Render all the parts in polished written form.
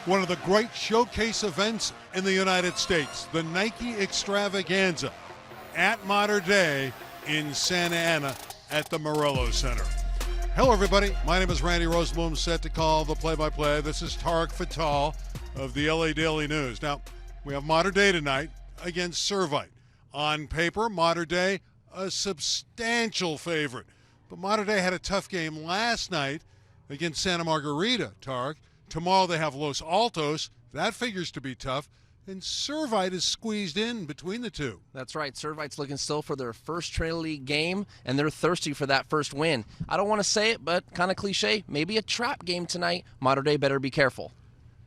one of the great showcase events in the United States, the Nike Extravaganza at Modern Day in Santa Ana at the Morello Center. Hello, everybody. My name is Randy Rosenblum, set to call the play-by-play. This is Tarek Fatal of the LA Daily News. Now, we have Modern Day tonight against Servite. On paper, Modern Day, a substantial favorite. But Modern Day had a tough game last night against Santa Margarita, Tarek. Tomorrow they have Los Altos. That figures to be tough. And Servite is squeezed in between the two. That's right. Servite's looking still for their first trail league game, and they're thirsty for that first win. I don't want to say it, but kind of cliche, maybe a trap game tonight. Modern Day better be careful.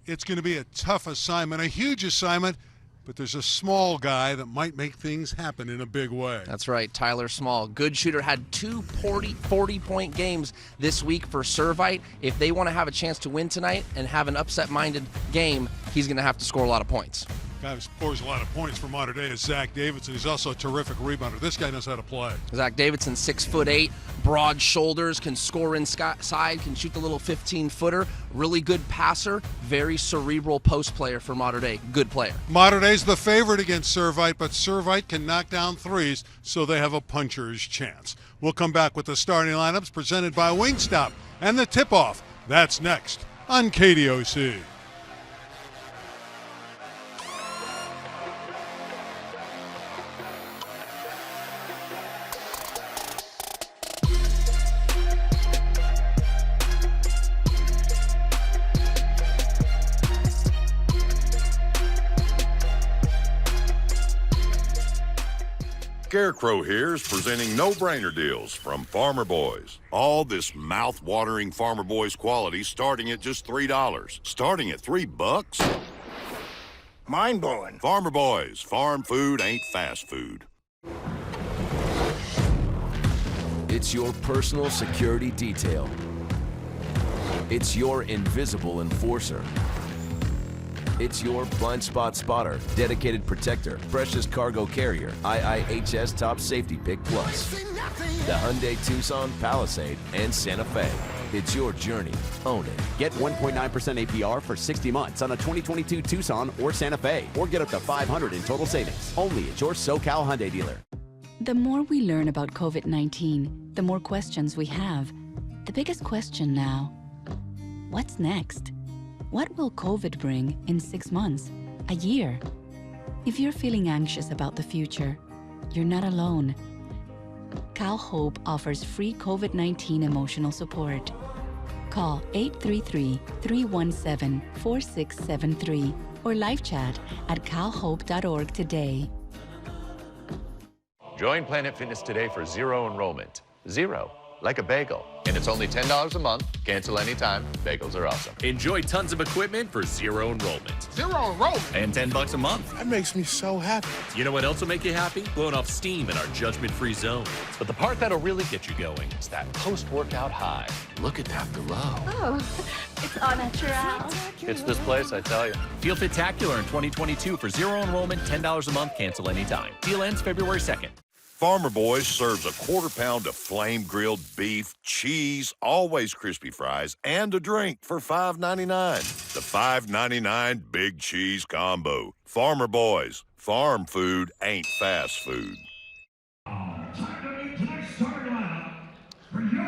It's going to be a tough assignment, a huge assignment, but there's a small guy that might make things happen in a big way. That's right, Tyler Small. Good shooter, had two 40-point games this week for Servite. If they want to have a chance to win tonight and have an upset-minded game, he's going to have to score a lot of points. Guy who scores a lot of points for Modern Day is Zach Davidson. He's also a terrific rebounder. This guy knows how to play. Zach Davidson, 6'8", broad shoulders, can score inside, can shoot the little 15-footer. Really good passer, very cerebral post player for Modern Day. Good player. Modern Day's the favorite against Servite, but Servite can knock down threes, so they have a puncher's chance. We'll come back with the starting lineups presented by Wingstop and the tip-off. That's next on KDOC. Scarecrow here is presenting no-brainer deals from Farmer Boys. All this mouth-watering Farmer Boys quality starting at just $3. Starting at $3? Mind-blowing. Farmer Boys, farm food ain't fast food. It's your personal security detail. It's your invisible enforcer. It's your blind spot spotter, dedicated protector, precious cargo carrier, IIHS Top Safety Pick Plus. The Hyundai Tucson, Palisade, and Santa Fe. It's your journey. Own it. Get 1.9% APR for 60 months on a 2022 Tucson or Santa Fe, or get up to $500 in total savings. Only at your SoCal Hyundai dealer. The more we learn about COVID-19, the more questions we have. The biggest question now, what's next? What will COVID bring in 6 months, a year? If you're feeling anxious about the future, you're not alone. Cal Hope offers free COVID-19 emotional support. Call 833-317-4673 or live chat at calhope.org today. Join Planet Fitness today for zero enrollment. Zero, like a bagel. And it's only $10 a month. Cancel anytime. Bagels are awesome. Enjoy tons of equipment for zero enrollment. Zero enrollment? And $10 a month. That makes me so happy. You know what else will make you happy? Blowing off steam in our judgment-free zone. But the part that'll really get you going is that post-workout high. Look at that glow. Oh, it's all natural. It's this place, I tell you. Feel Fit-tacular in 2022 for zero enrollment, $10 a month, cancel anytime. Deal ends February 2nd. Farmer Boys serves a quarter-pound of flame-grilled beef, cheese, always crispy fries, and a drink for $5.99. The $5.99 Big Cheese Combo. Farmer Boys. Farm food ain't fast food.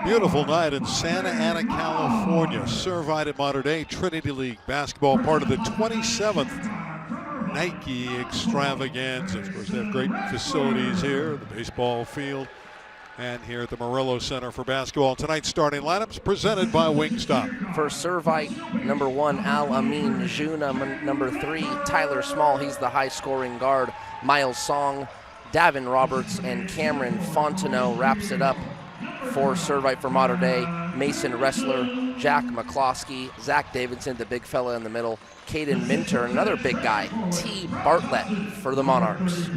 Beautiful night in Santa Ana, California. Servite at Modern Day, Trinity League basketball, part of the 27th Nike Extravaganza. Of course, they have great facilities here, the baseball field, and here at the Morello Center for basketball. Tonight's starting lineups presented by Wingstop. For Servite, number 1, Al Amin Juna. Number 3, Tyler Small. He's the high-scoring guard. Miles Song, Davin Roberts, and Cameron Fontenot wraps it up for Servite for Modern Day. Mason Wrestler, Jack McCloskey, Zach Davidson, the big fella in the middle, Caden Minter, another big guy, T. Bartlett for the Monarchs.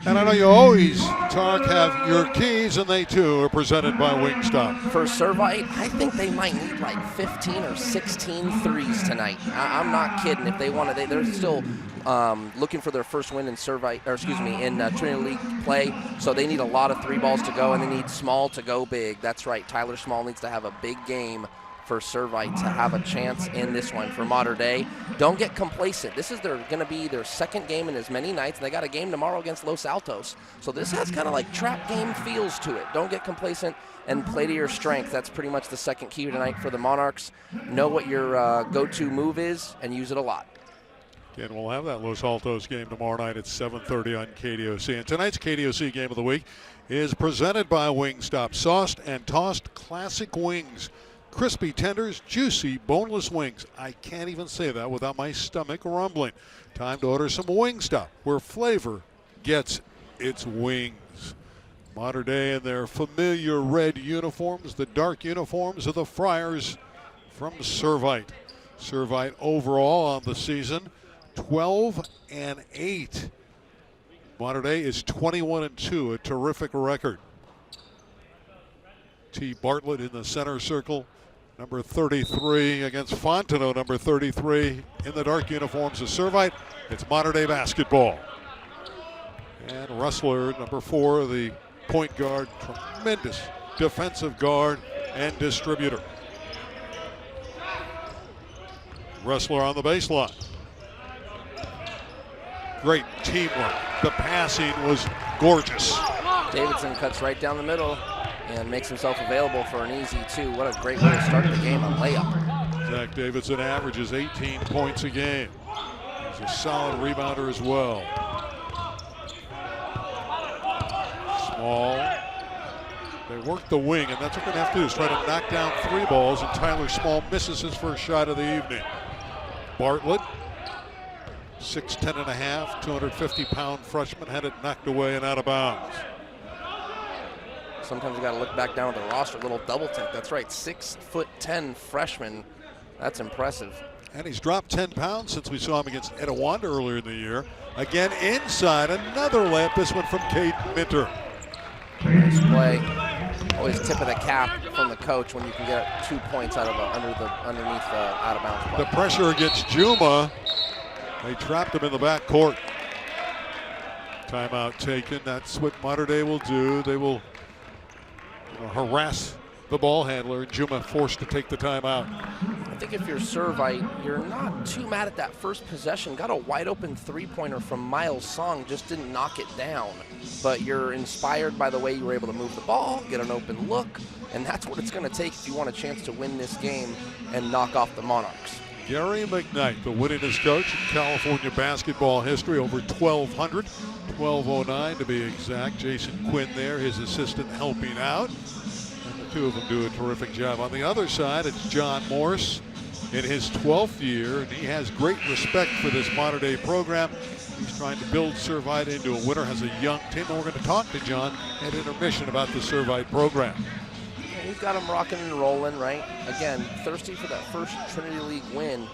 And I know you always, Tark, have your keys, and they too are presented by Wingstop. For Servite, I think they might need like 15 or 16 threes tonight. I'm not kidding. If they want to, they're still looking for their first win in Servite, or excuse me, in Trinity League play. So they need a lot of 3 balls to go, and they need Small to go big. That's right. Tyler Small needs to have a big game for Servite to have a chance in this one. For Mater Dei, don't get complacent. This is going to be their second game in as many nights, and they got a game tomorrow against Los Altos. So this has kind of like trap game feels to it. Don't get complacent and play to your strength. That's pretty much the second key tonight for the Monarchs. Know what your go-to move is and use it a lot. Again, we'll have that Los Altos game tomorrow night at 7:30 on KDOC. And tonight's KDOC game of the week is presented by Wingstop. Sauced and tossed classic wings. Crispy tenders, juicy, boneless wings. I can't even say that without my stomach rumbling. Time to order some Wingstop, where flavor gets its wings. Mater Dei in their familiar red uniforms, the dark uniforms of the Friars from Servite. Servite overall on the season, 12-8. Mater Dei is 21-2, a terrific record. T. Bartlett in the center circle, number 33 against Fontenot, number 33 in the dark uniforms of Servite. It's Mater Dei basketball. And Ressler, number 4, the point guard, tremendous defensive guard and distributor. Ressler on the baseline. Great teamwork. The passing was gorgeous. Davidson cuts right down the middle and makes himself available for an easy 2. What a great way to start the game, a layup. Zach Davidson averages 18 points a game. He's a solid rebounder as well. Small. They work the wing, and that's what they're going to have to do, is try to knock down 3 balls, and Tyler Small misses his first shot of the evening. Bartlett, 6'10 and a half, 250-pound freshman, had it knocked away and out of bounds. Sometimes you got to look back down at the roster, a little double take. That's right, 6'10" freshman. That's impressive. And he's dropped 10 pounds since we saw him against Etowanda earlier in the year. Again inside, another layup, this one from Caden Minter. Nice play. Always tip of the cap from the coach when you can get 2 points out of underneath out of bounds play. The pressure against Juma. They trapped him in the back court. Timeout taken. That's what Mater Dei will do. They will harass the ball handler. Juma forced to take the timeout. I think if you're Servite, you're not too mad at that first possession. Got a wide open 3-pointer from Miles Song, just didn't knock it down. But you're inspired by the way you were able to move the ball, get an open look, and that's what it's going to take if you want a chance to win this game and knock off the Monarchs. Gary McKnight, the winningest coach in California basketball history, over 1,200, 1,209 to be exact. Jason Quinn there, his assistant, helping out. And the two of them do a terrific job. On the other side, it's John Morse in his 12th year, and he has great respect for this Mater Dei program. He's trying to build Servite into a winner, has a young team, and we're going to talk to John at intermission about the Servite program. He's got him rocking and rolling, right? Again, thirsty for that first Trinity League win.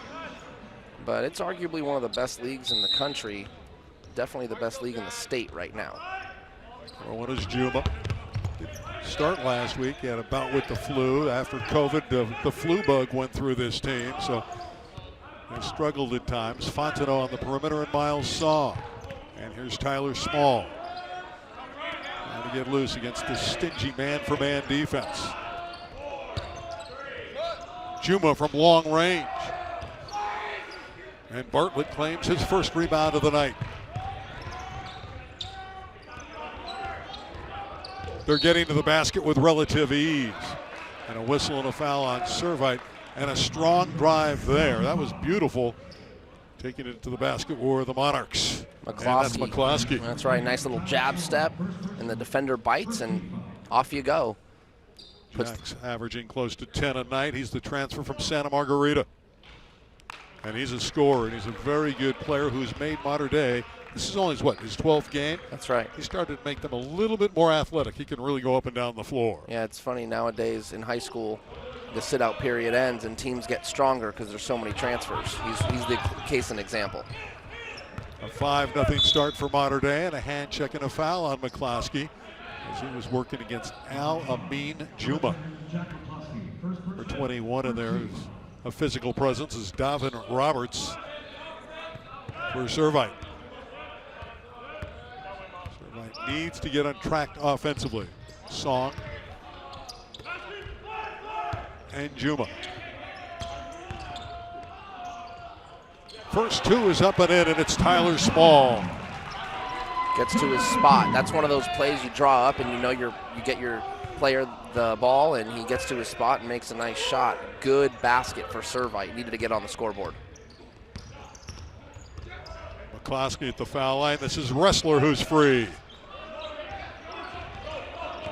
But it's arguably one of the best leagues in the country. Definitely the best league in the state right now. Well, what is Juma? Didn't start last week. He had a bout with the flu. After COVID, the flu bug went through this team. So they struggled at times. Fontenot on the perimeter and Miles Song. And here's Tyler Small. Trying to get loose against the stingy man-for-man defense. Juma from long range. And Bartlett claims his first rebound of the night. They're getting to the basket with relative ease. And a whistle and a foul on Servite. And a strong drive there. That was beautiful. Taking it to the basket were the Monarchs. McCloskey. And that's McCloskey. That's right. Nice little jab step. And the defender bites, and off you go. Jack's averaging close to 10 a night. He's the transfer from Santa Margarita. And he's a scorer, and he's a very good player who's made Mater Dei. This is only his 12th game? That's right. He started to make them a little bit more athletic. He can really go up and down the floor. Yeah, it's funny nowadays in high school, the sit-out period ends and teams get stronger because there's so many transfers. He's the case in example. A 5-0 start for Mater Dei, and a hand check and a foul on McCloskey as he was working against Al Amin Juma. For 21 in there is a physical presence is Davin Roberts for Servite. Servite needs to get untracked offensively. Song and Juma. First two is up and in, and it's Tyler Small. Gets to his spot. That's one of those plays you draw up and you know you get your player the ball and he gets to his spot and makes a nice shot. Good basket for Servite. Needed to get on the scoreboard. McCloskey at the foul line. This is Wrestler who's free.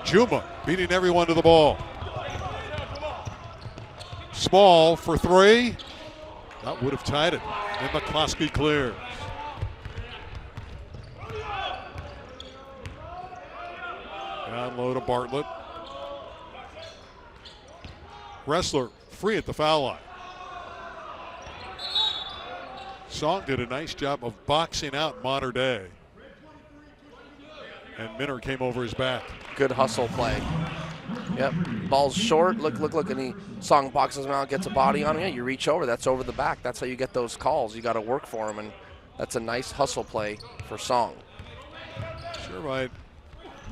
Juma beating everyone to the ball. Small for three. That would have tied it. And McCloskey clears. Down low to Bartlett. Wrestler free at the foul line. Song did a nice job of boxing out Mater Dei. And Minner came over his back. Good hustle play. Yep, ball's short. Look, and he Song boxes him out, gets a body on him. Yeah, you reach over, that's over the back. That's how you get those calls. You got to work for him, and that's a nice hustle play for Song. Servite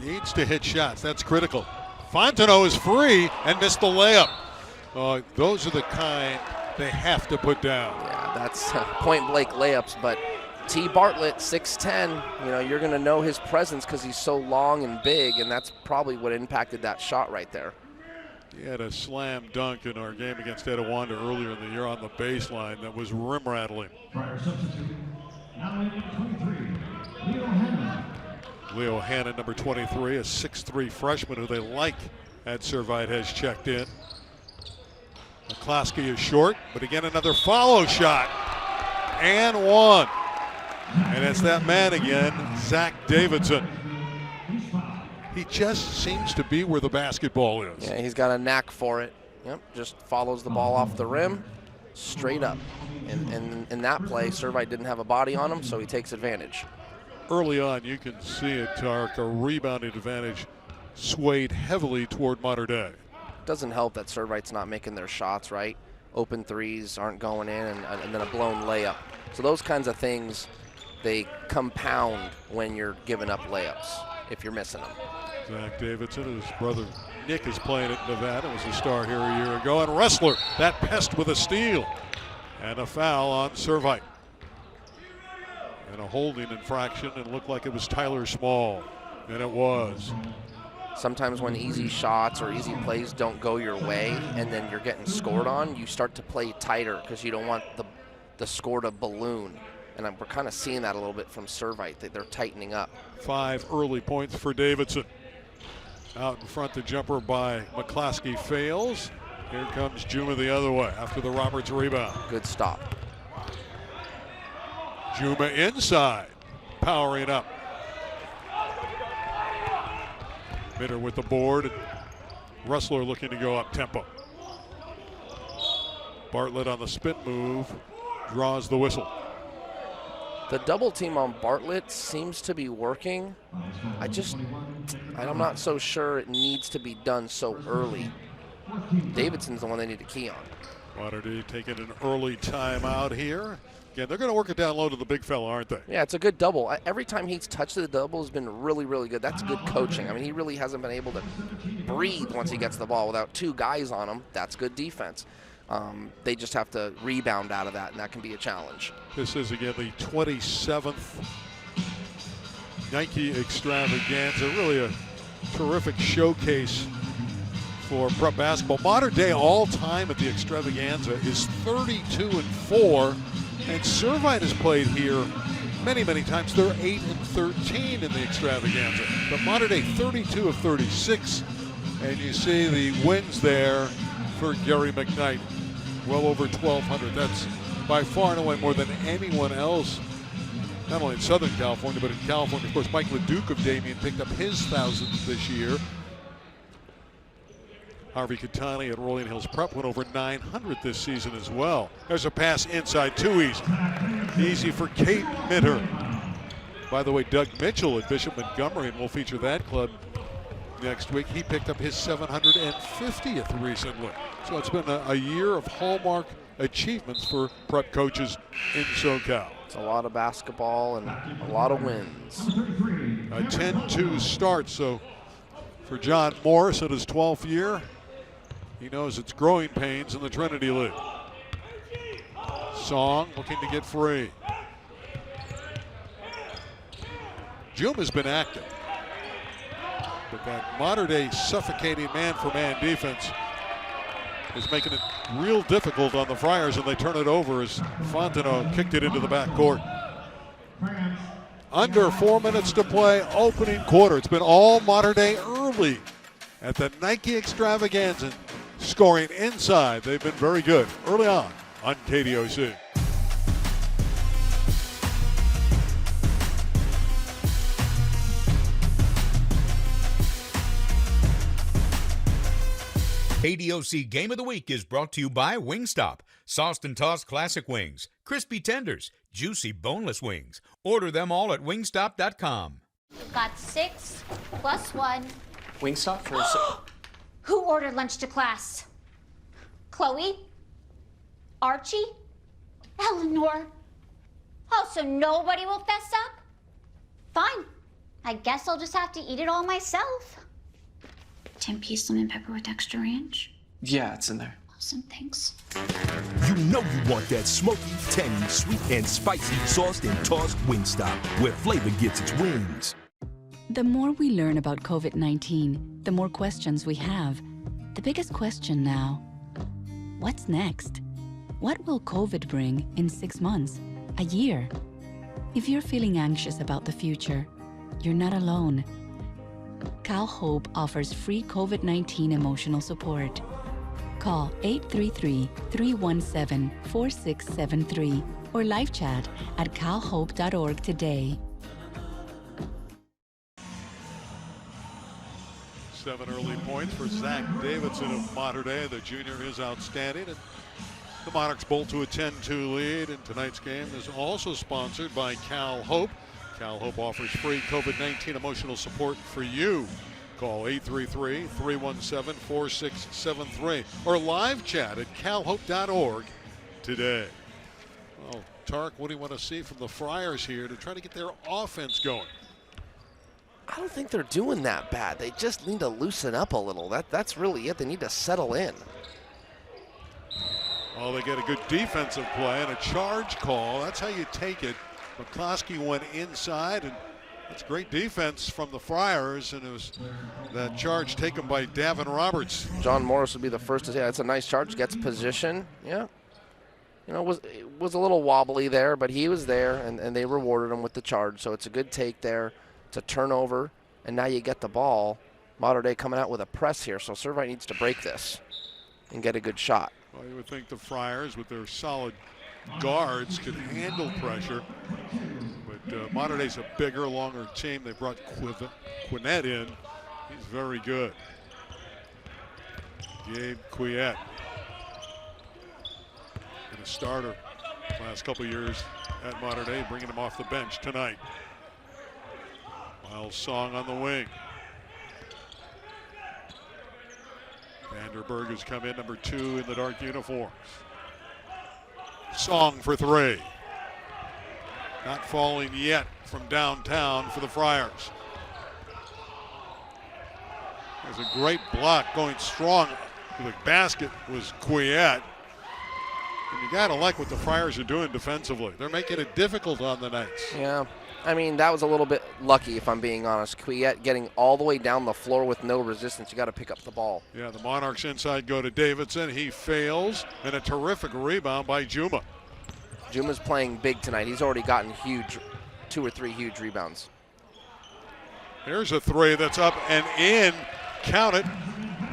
needs to hit shots. That's critical. Fontenot is free and missed the layup. Those are the kind they have to put down. Yeah, that's point blank layups, but T. Bartlett, 6'10", you're going to know his presence because he's so long and big, and that's probably what impacted that shot right there. He had a slam dunk in our game against Etiwanda earlier in the year on the baseline that was rim rattling. Leo Hannon, number 23, a 6'3" freshman who they like at Servite, has checked in. McCloskey is short, but again another follow shot. And one. And it's that man again, Zach Davidson. He just seems to be where the basketball is. Yeah, he's got a knack for it. Yep, just follows the ball off the rim, straight up. And in that play, Servite didn't have a body on him, so he takes advantage. Early on, you can see it, Tarek, a rebounding advantage swayed heavily toward Mater Dei. Doesn't help that Servite's not making their shots, right? Open threes aren't going in, and then a blown layup. So those kinds of things, they compound when you're giving up layups if you're missing them. Zach Davidson, his brother Nick is playing at Nevada, was a star here a year ago. And Wrestler, that pest with a steal. And a foul on Servite. And a holding infraction, and looked like it was Tyler Small. And it was. Sometimes when easy shots or easy plays don't go your way and then you're getting scored on, you start to play tighter because you don't want the score to balloon. And we're kind of seeing that a little bit from Servite. They're tightening up. 5 early points for Davidson. Out in front, the jumper by McCloskey fails. Here comes Juma the other way after the Roberts rebound. Good stop. Juma inside, powering up. Minner with the board. Wrestler looking to go up tempo. Bartlett on the spin move, draws the whistle. The double team on Bartlett seems to be working. I'm not so sure it needs to be done so early. Davidson's the one they need to key on. Mater Dei taking an early timeout here. Again, they're going to work it down low to the big fella, aren't they? Yeah, it's a good double. Every time he's touched the double has been really, really good. That's good coaching. I mean, he really hasn't been able to breathe once he gets the ball without 2 guys on him. That's good defense. They just have to rebound out of that, and that can be a challenge. This is, again, the 27th Nike Extravaganza. Really a terrific showcase for prep basketball. Mater Dei all-time at the Extravaganza is 32-4. And Servite has played here many, many times. They're 8-13 in the Extravaganza. But Mater Dei 32 of 36. And you see the wins there for Gary McKnight. Well over 1,200. That's by far and away more than anyone else, not only in Southern California, but in California. Of course, Mike LeDuc of Damien picked up his 1,000th this year. Harvey Catani at Rolling Hills Prep went over 900 this season as well. There's a pass inside, too easy. Easy for Kate Minner. By the way, Doug Mitchell at Bishop Montgomery, and we'll feature that club next week. He picked up his 750th recently. So it's been a year of hallmark achievements for prep coaches in SoCal. It's a lot of basketball and a lot of wins. A 10-2 start, so for John Morris at his 12th year, he knows it's growing pains in the Trinity League. Song looking to get free. Juma's been active. But that modern-day suffocating man-for-man defense is making it real difficult on the Friars, and they turn it over as Fontenot kicked it into the backcourt. Under 4 minutes to play, opening quarter. It's been all modern day early at the Nike Extravaganza. Scoring inside. They've been very good early on KDOC. KDOC Game of the Week is brought to you by Wingstop. Sauced and tossed classic wings, crispy tenders, juicy boneless wings. Order them all at wingstop.com. Got 6 plus 1. Wingstop for Who ordered lunch to class? Chloe? Archie? Eleanor? Oh, so nobody will fess up? Fine. I guess I'll just have to eat it all myself. 10-piece lemon pepper with extra ranch? Yeah, it's in there. Awesome, thanks. You know you want that smoky, tangy, sweet, and spicy sauced and tossed Wingstop, where flavor gets its wings. The more we learn about COVID-19, the more questions we have. The biggest question now, what's next? What will COVID bring in 6 months, a year? If you're feeling anxious about the future, you're not alone. Cal Hope offers free COVID-19 emotional support. Call 833-317-4673 or live chat at calhope.org today. 7 early points for Zach Davidson of Mater Dei. The junior is outstanding. And the Monarchs bolt to a 10-2 lead. And tonight's game is also sponsored by Cal Hope. Cal Hope offers free COVID-19 emotional support for you. Call 833-317-4673 or live chat at calhope.org today. Well, Tark, what do you want to see from the Friars here to try to get their offense going? I don't think they're doing that bad. They just need to loosen up a little. That's really it. They need to settle in. Oh, they get a good defensive play and a charge call. That's how you take it. McCloskey went inside, and that's great defense from the Friars, and it was that charge taken by Davin Roberts. John Morris would be the first to say that's a nice charge. Gets position. Yeah. You know, it was a little wobbly there, but he was there, and they rewarded him with the charge. So it's a good take there. It's a turnover, and now you get the ball. Mater Dei coming out with a press here, so Servite needs to break this and get a good shot. Well, you would think the Friars, with their solid guards, could handle pressure. But Mater Dei's a bigger, longer team. They brought Quinnett in. He's very good. Gabe Quiet. Been a starter the last couple years at Mater Dei, bringing him off the bench tonight. Miles Song on the wing. Vanderberg has come in, number 2 in the dark uniforms. Song for 3. Not falling yet from downtown for the Friars. There's a great block going strong. The basket was Quiet. And you got to like what the Friars are doing defensively. They're making it difficult on the Knights. Yeah. I mean, that was a little bit lucky, if I'm being honest. Quiet getting all the way down the floor with no resistance. You got to pick up the ball. Yeah, the Monarchs inside go to Davidson. He fails, and a terrific rebound by Juma. Juma's playing big tonight. He's already gotten huge, 2 or 3 huge rebounds. Here's a 3 that's up and in. Count it.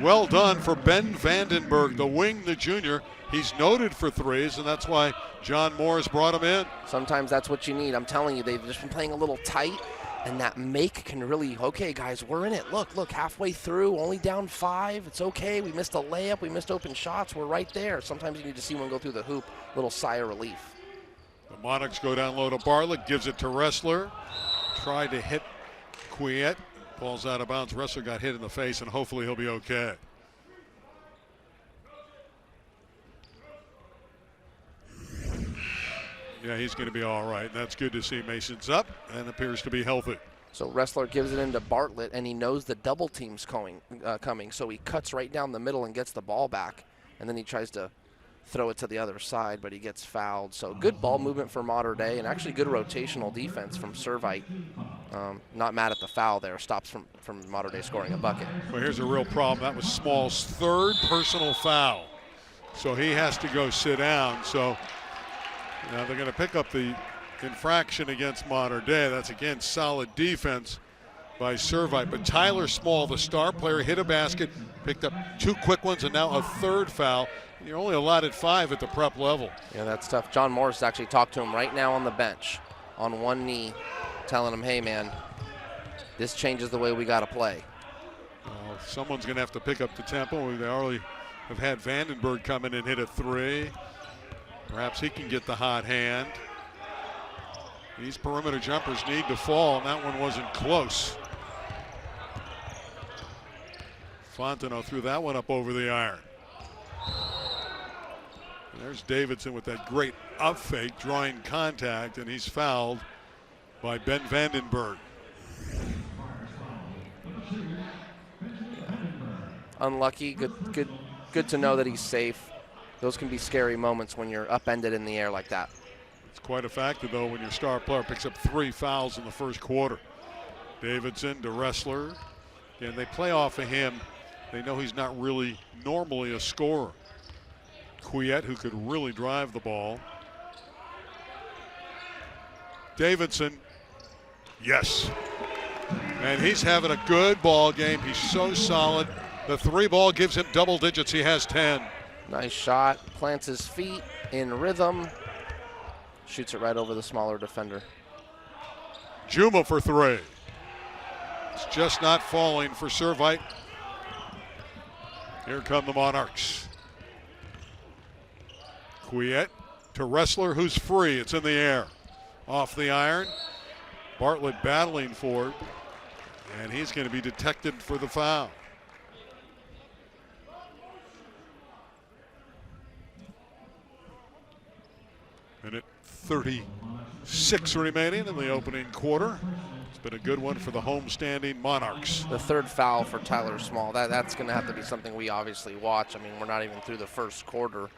Well done for Ben Vandenberg, the wing, the junior. He's noted for 3s, and that's why John Morris brought him in. Sometimes that's what you need. I'm telling you, they've just been playing a little tight, and that make can really, okay, guys, we're in it. Look, halfway through, only down 5. It's okay. We missed a layup. We missed open shots. We're right there. Sometimes you need to see one go through the hoop. Little sigh of relief. The Monarchs go down low to Bartlett, gives it to Ressler. Tried to hit Quiet. Ball's out of bounds. Ressler got hit in the face, and hopefully he'll be okay. Yeah, he's going to be all right. That's good to see. Mason's up and appears to be healthy. So Ressler gives it into Bartlett, and he knows the double team's coming. So he cuts right down the middle and gets the ball back. And then he tries to throw it to the other side, but he gets fouled. So good ball movement for Mater Dei, and actually good rotational defense from Servite. Not mad at the foul there. Stops from Mater Dei scoring a bucket. Well, here's a real problem. That was Small's third personal foul. So he has to go sit down. So now they're going to pick up the infraction against Mater Dei. That's, again, solid defense by Servite. But Tyler Small, the star player, hit a basket, picked up 2 quick ones, and now a third foul. You're only allotted 5 at the prep level. Yeah, that's tough. John Morris actually talked to him right now on the bench on one knee, telling him, hey, man, this changes the way we got to play. Someone's going to have to pick up the tempo. They already have had Vandenberg come in and hit a 3. Perhaps he can get the hot hand. These perimeter jumpers need to fall, and that one wasn't close. Fontenot threw that one up over the iron. And there's Davidson with that great up fake, drawing contact, and he's fouled by Ben Vandenberg. Unlucky. Good to know that he's safe. Those can be scary moments when you're upended in the air like that. It's quite a factor, though, when your star player picks up 3 fouls in the first quarter. Davidson to Wrestler. Again, they play off of him. They know he's not really normally a scorer. Quiet, who could really drive the ball. Davidson, yes. And he's having a good ball game. He's so solid. The 3 ball gives him double digits. He has 10. Nice shot. Plants his feet in rhythm. Shoots it right over the smaller defender. Juma for 3. It's just not falling for Servite. Here come the Monarchs. Quiet to Wrestler, who's free. It's in the air. Off the iron. Bartlett battling for it. And he's going to be detected for the foul. Minute 36 remaining in the opening quarter. It's been a good one for the home-standing Monarchs. The 3rd foul for Tyler Small. That's going to have to be something we obviously watch. I mean, we're not even through the first quarter.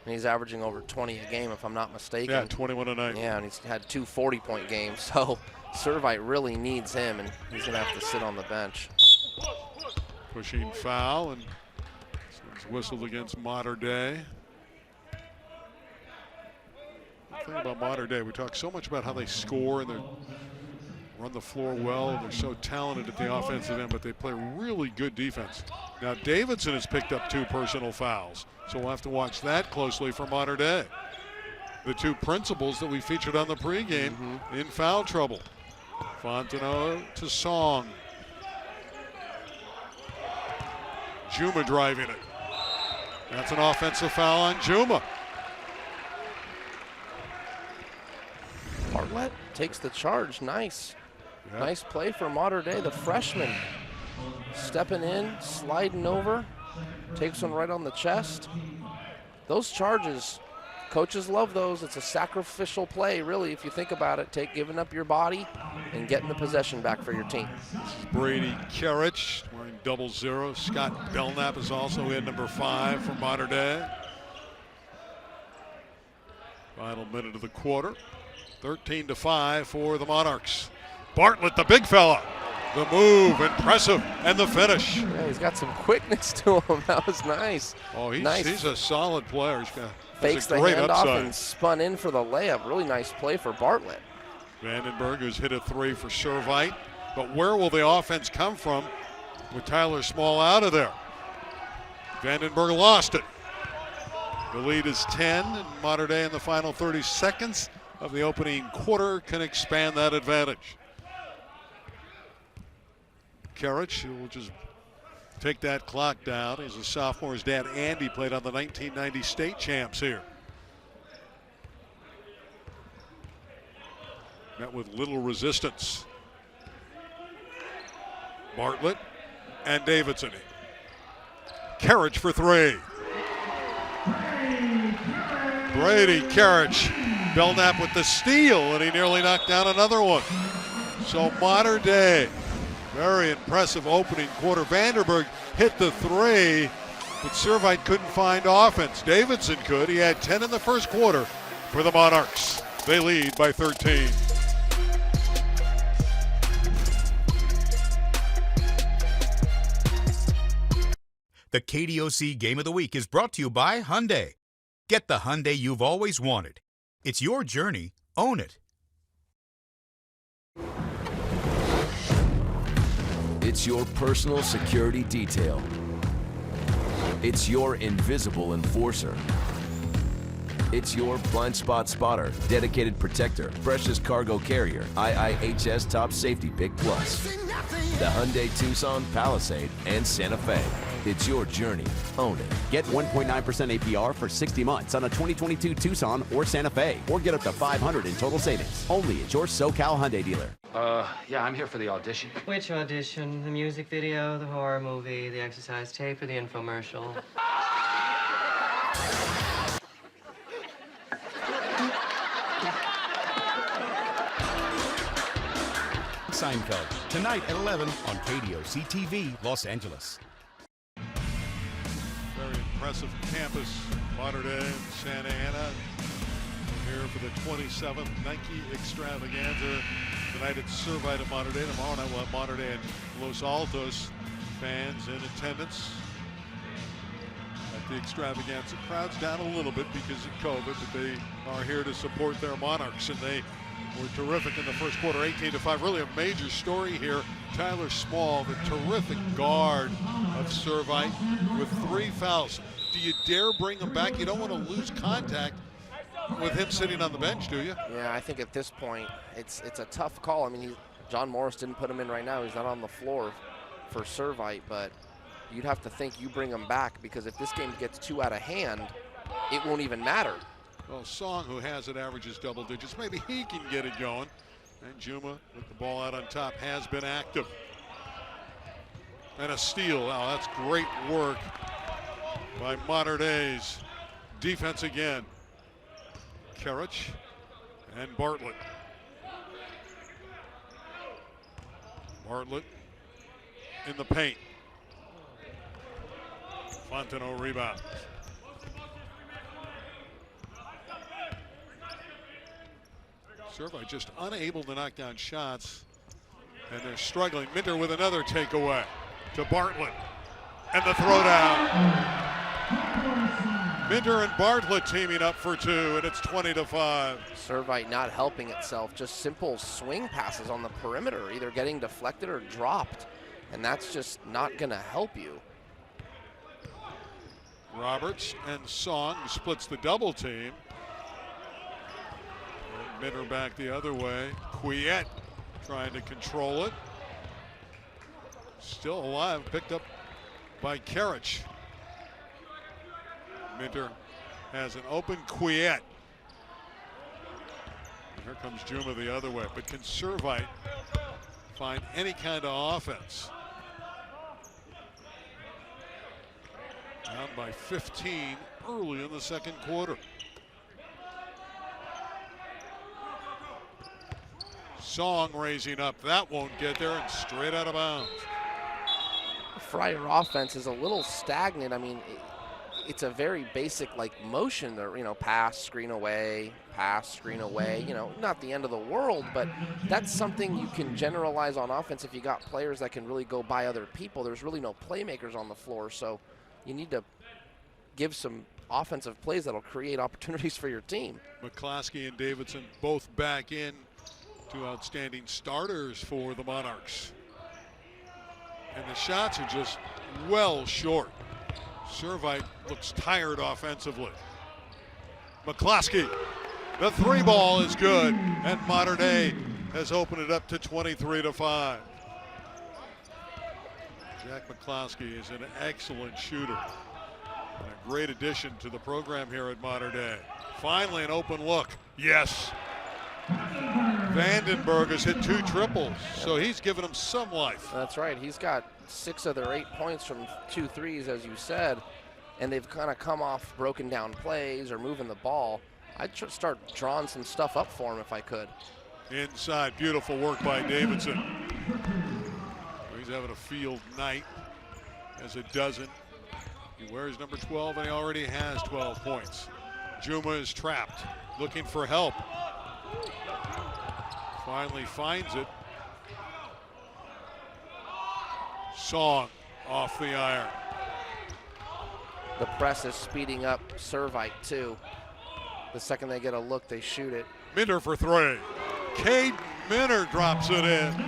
And he's averaging over 20 a game, if I'm not mistaken. Yeah, 21 a night. Yeah, and he's had 2 40-point games. So Servite really needs him, and he's going to have to sit on the bench. Pushing foul, and it's whistled against Mater Dei. The thing about Mater Dei, we talk so much about how they score and they run the floor well. They're so talented at the offensive end, but they play really good defense. Now Davidson has picked up 2 personal fouls, so we'll have to watch that closely for Mater Dei. The 2 principals that we featured on the pregame in foul trouble. Fontenot to Song. Juma driving it. That's an offensive foul on Juma. Bartlett takes the charge. Nice. Yeah. Nice play for Mater Dei. The freshman stepping in, sliding over, takes one right on the chest. Those charges, coaches love those. It's a sacrificial play, really, if you think about it. Giving up your body and getting the possession back for your team. This is Brady Karich wearing 00. Scott Belknap is also in number 5 for Mater Dei. Final minute of the quarter. 13-5 for the Monarchs. Bartlett, the big fella. The move, impressive, and the finish. Yeah, he's got some quickness to him. That was nice. Oh, he's a solid player. He's got fakes the handoff and spun in for the layup. Really nice play for Bartlett. Vandenberg, who's hit a 3 for Servite. But where will the offense come from with Tyler Small out of there? Vandenberg lost it. The lead is 10, and Mater Dei in the final 30 seconds of the opening quarter can expand that advantage. Karich will just take that clock down. He's a sophomore. His dad, Andy, played on the 1990 state champs here. Met with little resistance. Bartlett and Davidson. Karich for 3. Brady Karich. Belknap with the steal, and he nearly knocked down another one. So Mater Dei, very impressive opening quarter. Vandenberg hit the 3, but Servite couldn't find offense. Davidson could. He had 10 in the first quarter for the Monarchs. They lead by 13. The KDOC Game of the Week is brought to you by Hyundai. Get the Hyundai you've always wanted. It's your journey. Own it. It's your personal security detail. It's your invisible enforcer. It's your blind spot spotter, dedicated protector, precious cargo carrier, IIHS Top Safety Pick Plus. The Hyundai Tucson, Palisade, and Santa Fe. It's your journey. Own it. Get 1.9% APR for 60 months on a 2022 Tucson or Santa Fe, or get up to $500 in total savings. Only at your SoCal Hyundai dealer. Yeah, I'm here for the audition. Which audition? The music video, the horror movie, the exercise tape, or the infomercial? Seinfeld, tonight at 11 on KDOC TV, Los Angeles. Very impressive campus, Mater Dei in Santa Ana. We're here for the 27th Nike Extravaganza. Tonight at Servite at Mater Dei. Tomorrow night we'll have Mater Dei and Los Altos fans in attendance at the Extravaganza. Crowd's down a little bit because of COVID, but they are here to support their Monarchs, and they were terrific in the first quarter, 18-5. Really a major story here. Tyler Small, the terrific guard of Servite, with 3 fouls. Do you dare bring him back? You don't want to lose contact with him sitting on the bench, do you? Yeah, I think at this point it's a tough call. I mean, John Morris didn't put him in right now. He's not on the floor for Servite, but you'd have to think you bring him back, because if this game gets too out of hand, it won't even matter. Well, Song, who has it, averages double digits. Maybe he can get it going. And Juma, with the ball out on top, has been active. And a steal. Wow, that's great work by Mater Dei's defense again. Karich and Bartlett. Bartlett in the paint. Fontenot rebound. Servite just unable to knock down shots, and they're struggling. Minter with another takeaway to Bartlett, and the throwdown. Minter and Bartlett teaming up for 2, and it's 20-5. Servite not helping itself, just simple swing passes on the perimeter, either getting deflected or dropped, and that's just not going to help you. Roberts and Song splits the double team. Minter back the other way. Quiet trying to control it. Still alive, picked up by Karich. Minter has an open Quiet. Here comes Juma the other way. But can Servite find any kind of offense? Down by 15 early in the second quarter. Song raising up. That won't get there, and straight out of bounds. Friar offense is a little stagnant. I mean, it's a very basic like motion there, you know, pass, screen away, you know, not the end of the world, but that's something you can generalize on offense if you got players that can really go by other people. There's really no playmakers on the floor, so you need to give some offensive plays that'll create opportunities for your team. McCloskey and Davidson both back in. 2 outstanding starters for the Monarchs. And the shots are just well short. Servite looks tired offensively. McCloskey, the 3 ball is good, and Mater Dei has opened it up to 23-5. Jack McCloskey is an excellent shooter and a great addition to the program here at Mater Dei. Finally an open look. Yes. Vandenberg has hit 2 triples, so he's given him some life. That's right. He's got 6 of their 8 points from 2 threes, as you said, and they've kind of come off broken down plays or moving the ball. I'd start drawing some stuff up for him if I could. Inside, beautiful work by Davidson. He's having a field night, as a dozen He wears number 12, and he already has 12 points. Juma is trapped, looking for help. Finally finds it. Song off the iron. The press is speeding up Servite, too. The second they get a look, they shoot it. Minder for three. Cade Minner drops it in.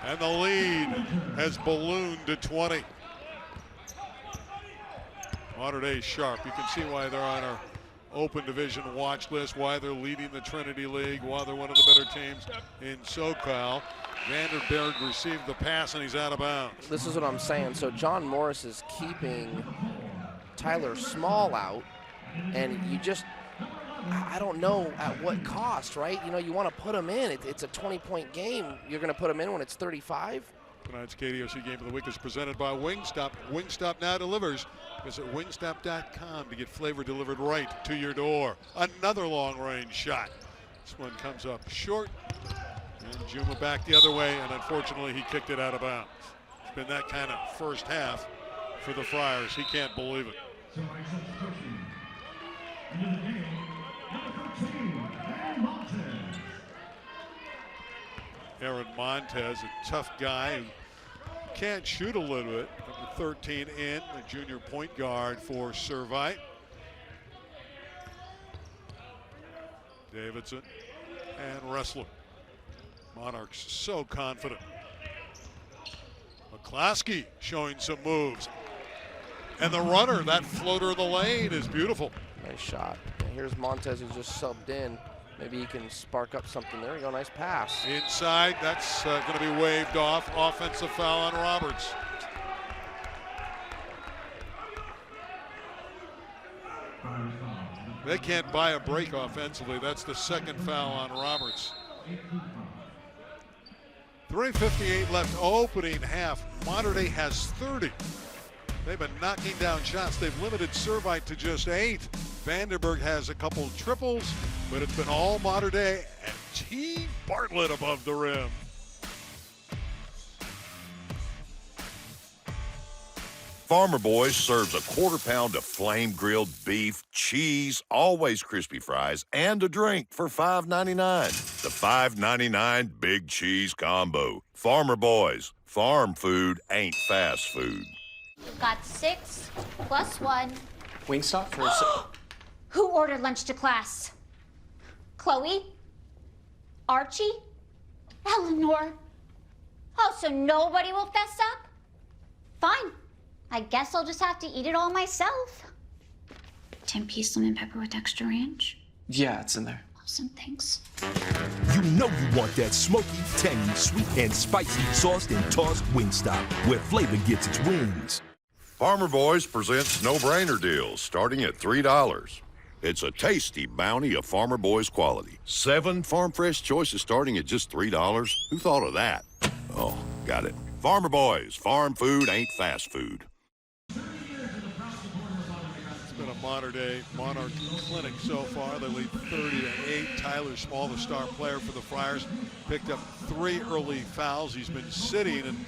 And the lead has ballooned to 20. Mater Dei sharp. You can see why they're on our Open Division watch list, why they're leading the Trinity League, why they're one of the better teams in SoCal. Vanderberg received the pass, and he's out of bounds. This is what I'm saying. So John Morris is keeping Tyler Small out, and you just, I don't know at what cost, right? You know, you want to put him in. It's a 20-point game. You're going to put him in when it's 35? Tonight's KDOC Game of the Week is presented by Wingstop. Wingstop now delivers. Visit wingstop.com to get flavor delivered right to your door. Another long-range shot. This one comes up short. And Juma back the other way, and unfortunately he kicked it out of bounds. It's been that kind of first half for the Friars. He can't believe it. Aaron Montez, a tough guy who can't shoot a little bit. Number 13 in, the junior point guard for Servite. Davidson and Wrestler. Monarchs so confident. McClaskey showing some moves. And the runner, that floater of the lane is beautiful. Nice shot. And here's Montez, who's just subbed in. Maybe he can spark up something. There you go, nice pass. Inside, that's going to be waved off. Offensive foul on Roberts. They can't buy a break offensively. That's the second foul on Roberts. 3:58 left, opening half. Mater Dei has 30. They've been knocking down shots. They've limited Servite to just 8. Vanderberg has a couple triples, but it's been all Mater Dei, and T. Bartlett above the rim. Farmer Boys serves a quarter-pound of flame-grilled beef, cheese, always crispy fries, and a drink for $5.99. The $5.99 Big Cheese Combo. Farmer Boys, farm food ain't fast food. Got 6 plus 1. Wingstop for Who ordered lunch to class? Chloe? Archie? Eleanor? Oh, so nobody will fess up? Fine. I guess I'll just have to eat it all myself. 10-piece lemon pepper with extra ranch? Yeah, it's in there. Awesome, thanks. You know you want that smoky, tangy, sweet, and spicy sauced and tossed Wingstop, where flavor gets its wings. Farmer Boys presents no-brainer deals starting at $3. It's a tasty bounty of Farmer Boys quality. 7 farm fresh choices starting at just $3. Who thought of that? Oh, got it. Farmer Boys, farm food ain't fast food. It's been a Mater Dei Monarch clinic so far. They lead 30-8. Tyler Small, the star player for the Friars, picked up 3 early fouls. He's been sitting, and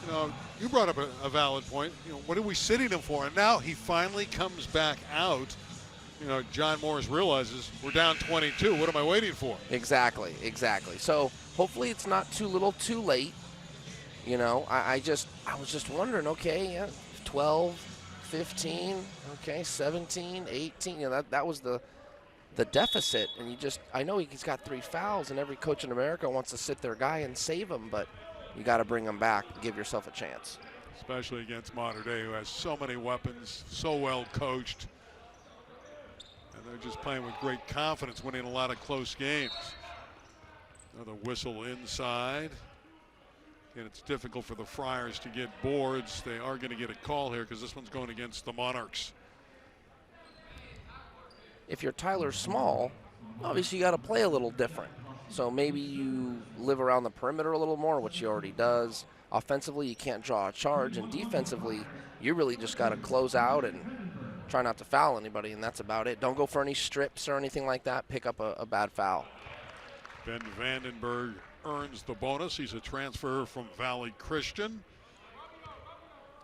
you know, you brought up a valid point. You know, what are we sitting him for? And now he finally comes back out. You know, John Morris realizes we're down 22. What am I waiting for? Exactly, exactly. So hopefully it's not too little too late. You know, I was just wondering, okay, yeah, 12, 15, okay, 17, 18, you know, that was the deficit. And I know he's got 3 fouls, and every coach in America wants to sit their guy and save him, but you got to bring him back and give yourself a chance. Especially against Mater Dei, who has so many weapons, so well coached. And they're just playing with great confidence, winning a lot of close games. Another whistle inside. And it's difficult for the Friars to get boards. They are going to get a call here because this one's going against the Monarchs. If you're Tyler Small, obviously you got to play a little different. So maybe you live around the perimeter a little more, which he already does. Offensively, you can't draw a charge, and defensively, you really just got to close out and try not to foul anybody, and that's about it. Don't go for any strips or anything like that. Pick up a bad foul. Ben Vandenberg earns the bonus. He's a transfer from Valley Christian.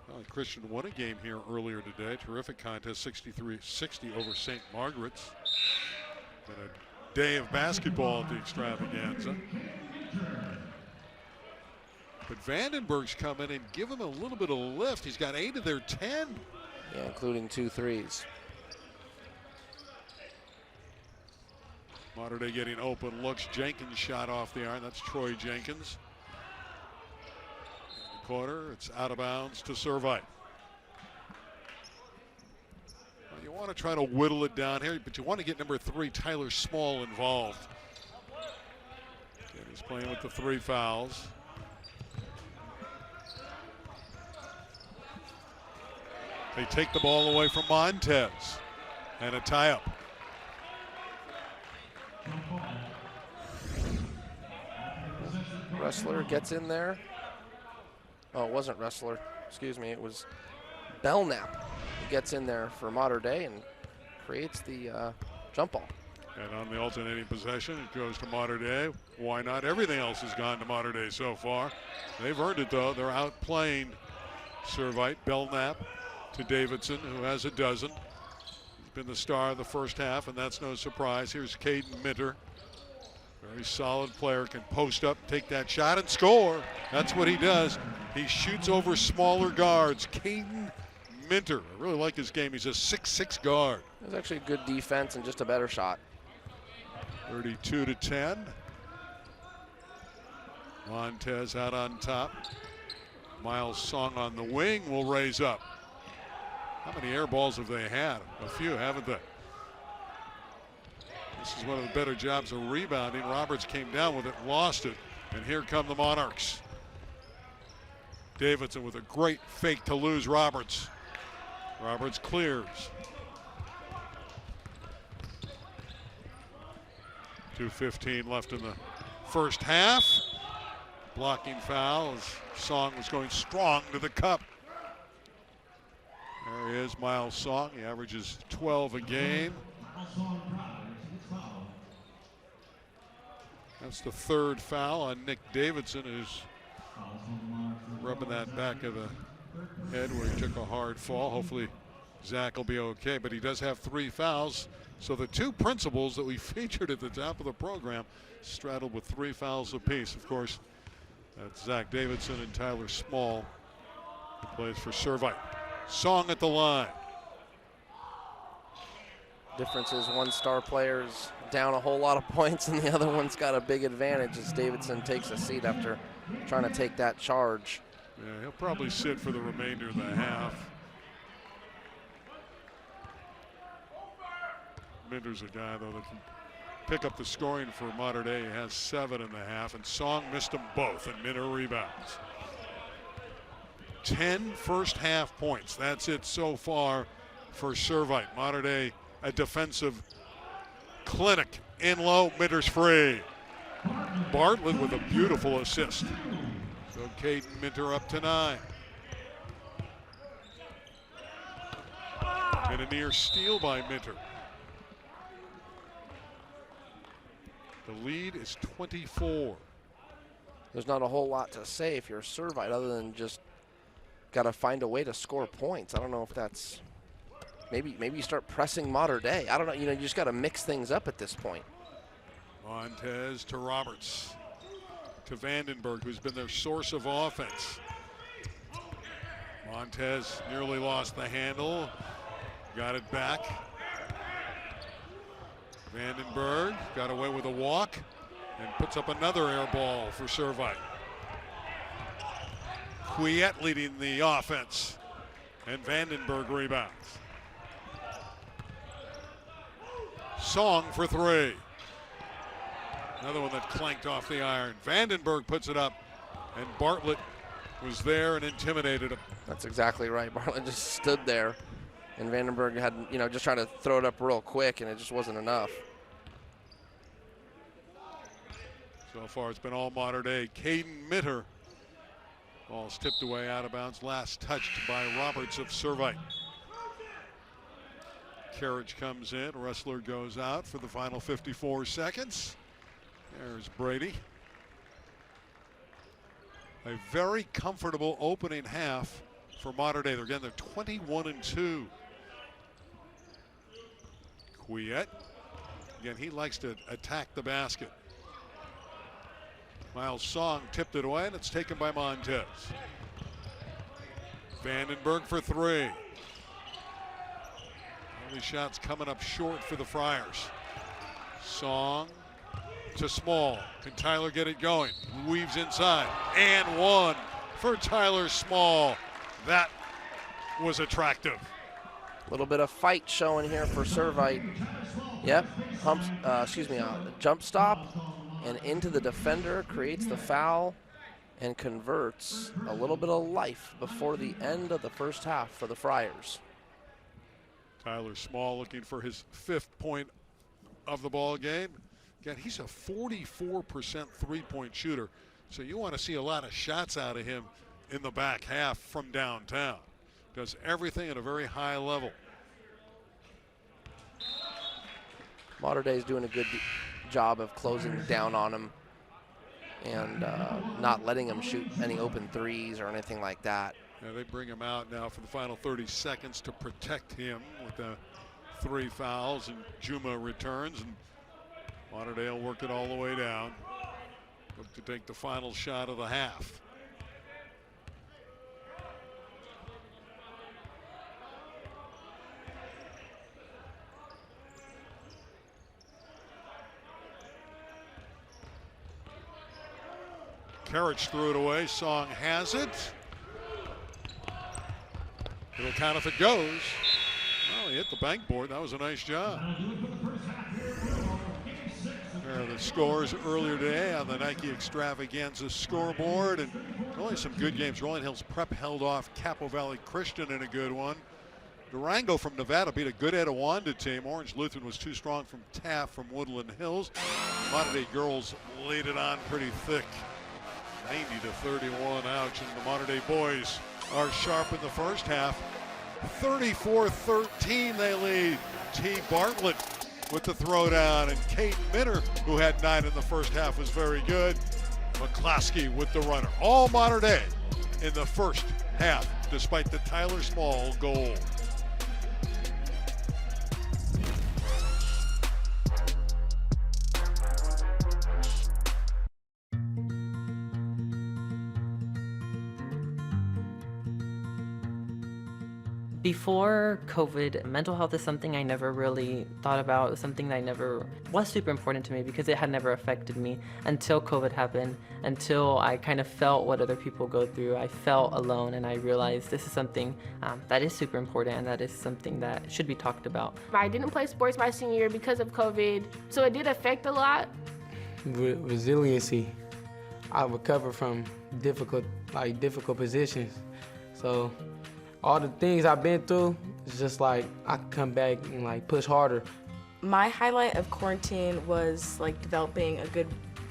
Well, Christian won a game here earlier today. Terrific contest, 63-60 over St. Margaret's. Been a day of basketball at the Extravaganza. But Vandenberg's come in and give him a little bit of a lift. He's got 8 of their 10. Yeah, including 2 threes. Mater Dei getting open looks. Jenkins shot off the iron. That's Troy Jenkins. In the corner, it's out of bounds to Servite. Well, you want to try to whittle it down here, but you want to get number 3, Tyler Small, involved. And he's playing with the 3 fouls. They take the ball away from Montez. And a tie-up. Wrestler gets in there. Oh, it wasn't Wrestler. Excuse me. It was Belknap. He gets in there for Mater Dei and creates the jump ball. And on the alternating possession, it goes to Mater Dei. Why not? Everything else has gone to Mater Dei so far. They've earned it, though. They're outplaying Servite. Belknap to Davidson, who has a dozen. He's been the star of the first half, and that's no surprise. Here's Caden Minter. Very solid player, can post up, take that shot, and score. That's what he does. He shoots over smaller guards. Caden Minter. I really like his game. He's a 6'6" guard. It was actually good defense and just a better shot. 32-10. Montez out on top. Miles Song on the wing will raise up. How many air balls have they had? A few, haven't they? This is one of the better jobs of rebounding. Roberts came down with it, lost it, and here come the Monarchs. Davidson with a great fake to lose Roberts. Roberts clears. 2:15 left in the first half. Blocking foul as Song was going strong to the cup. There he is, Miles Song. He averages 12 a game. That's the 3rd foul on Nick Davidson, who's rubbing that back of the head where he took a hard fall. Hopefully Zach will be okay, but he does have 3 fouls. So the 2 principals that we featured at the top of the program straddled with 3 fouls apiece. Of course, that's Zach Davidson and Tyler Small, who plays for Servite. Song at the line. Difference is one star player's down a whole lot of points and the other one's got a big advantage as Davidson takes a seat after trying to take that charge. Yeah, he'll probably sit for the remainder of the half. Minter's a guy, though, that can pick up the scoring for Mater Dei. He has 7 in the half, and Song missed them both, and Minter rebounds. 10 first half points. That's it so far for Servite. Mater Dei, a defensive clinic. In low, Minter's free. Bartlett with a beautiful assist. So Caden Minter up to 9. And a near steal by Minter. The lead is 24. There's not a whole lot to say if you're Servite other than just got to find a way to score points. I don't know if that's maybe you start pressing Mater Dei. I don't know. You know, you just got to mix things up at this point. Montez to Roberts to Vandenberg, who's been their source of offense. Montez nearly lost the handle, got it back. Vandenberg got away with a walk and puts up another air ball for Servite. Quiet leading the offense, and Vandenberg rebounds. Song for 3. Another one that clanked off the iron. Vandenberg puts it up, and Bartlett was there and intimidated him. That's exactly right. Bartlett just stood there, and Vandenberg had, just trying to throw it up real quick, and it just wasn't enough. So far, it's been all Mater Dei. Caden Minter. Ball's tipped away out of bounds. Last touched by Roberts of Servite. Carriage comes in. Wrestler goes out for the final 54 seconds. There's Brady. A very comfortable opening half for Mater Dei. They're 21-2. Quiet. Again, he likes to attack the basket. Miles Song tipped it away, and it's taken by Montez. Vandenberg for three. Only shots coming up short for the Friars. Song to Small. Can Tyler get it going? Weaves inside. And one for Tyler Small. That was attractive. A little bit of fight showing here for Servite. Yep, jump stop and into the defender, creates the foul and converts. A little bit of life before the end of the first half for the Friars. Tyler Small looking for his 5th point of the ball game. Again, he's a 44% three-point shooter, so you want to see a lot of shots out of him in the back half from downtown. Does everything at a very high level. Mater Dei is doing a good job of closing down on him and not letting him shoot any open threes or anything like that. Yeah, they bring him out now for the final 30 seconds to protect him with the 3 fouls, and Juma returns, and Mater Dei will work it all the way down. Look to take the final shot of the half. Karich threw it away. Song has it. It'll count if it goes. Well, he hit the bank board. That was a nice job. There are the scores earlier today on the Nike Extravaganza scoreboard, and really some good games. Rolling Hills Prep held off Capo Valley Christian in a good one. Durango from Nevada beat a good Etiwanda team. Orange Lutheran was too strong from Taft from Woodland Hills. Mater Dei girls laid it on pretty thick. 90-31, ouch, and the Mater Dei boys are sharp in the first half. 34-13 they lead. T. Bartlett with the throwdown, and Kate Minner, who had 9 in the first half, was very good. McCloskey with the runner. All Mater Dei in the first half, despite the Tyler Small goal. Before COVID, mental health is something I never really thought about. It was something that was super important to me because it had never affected me until COVID happened, until I kind of felt what other people go through. I felt alone, and I realized this is something that is super important, and that is something that should be talked about. I didn't play sports my senior year because of COVID, so it did affect a lot. Resiliency. I recover from difficult positions. So all the things I've been through, it's just like I can come back and like push harder. My highlight of quarantine was like developing a good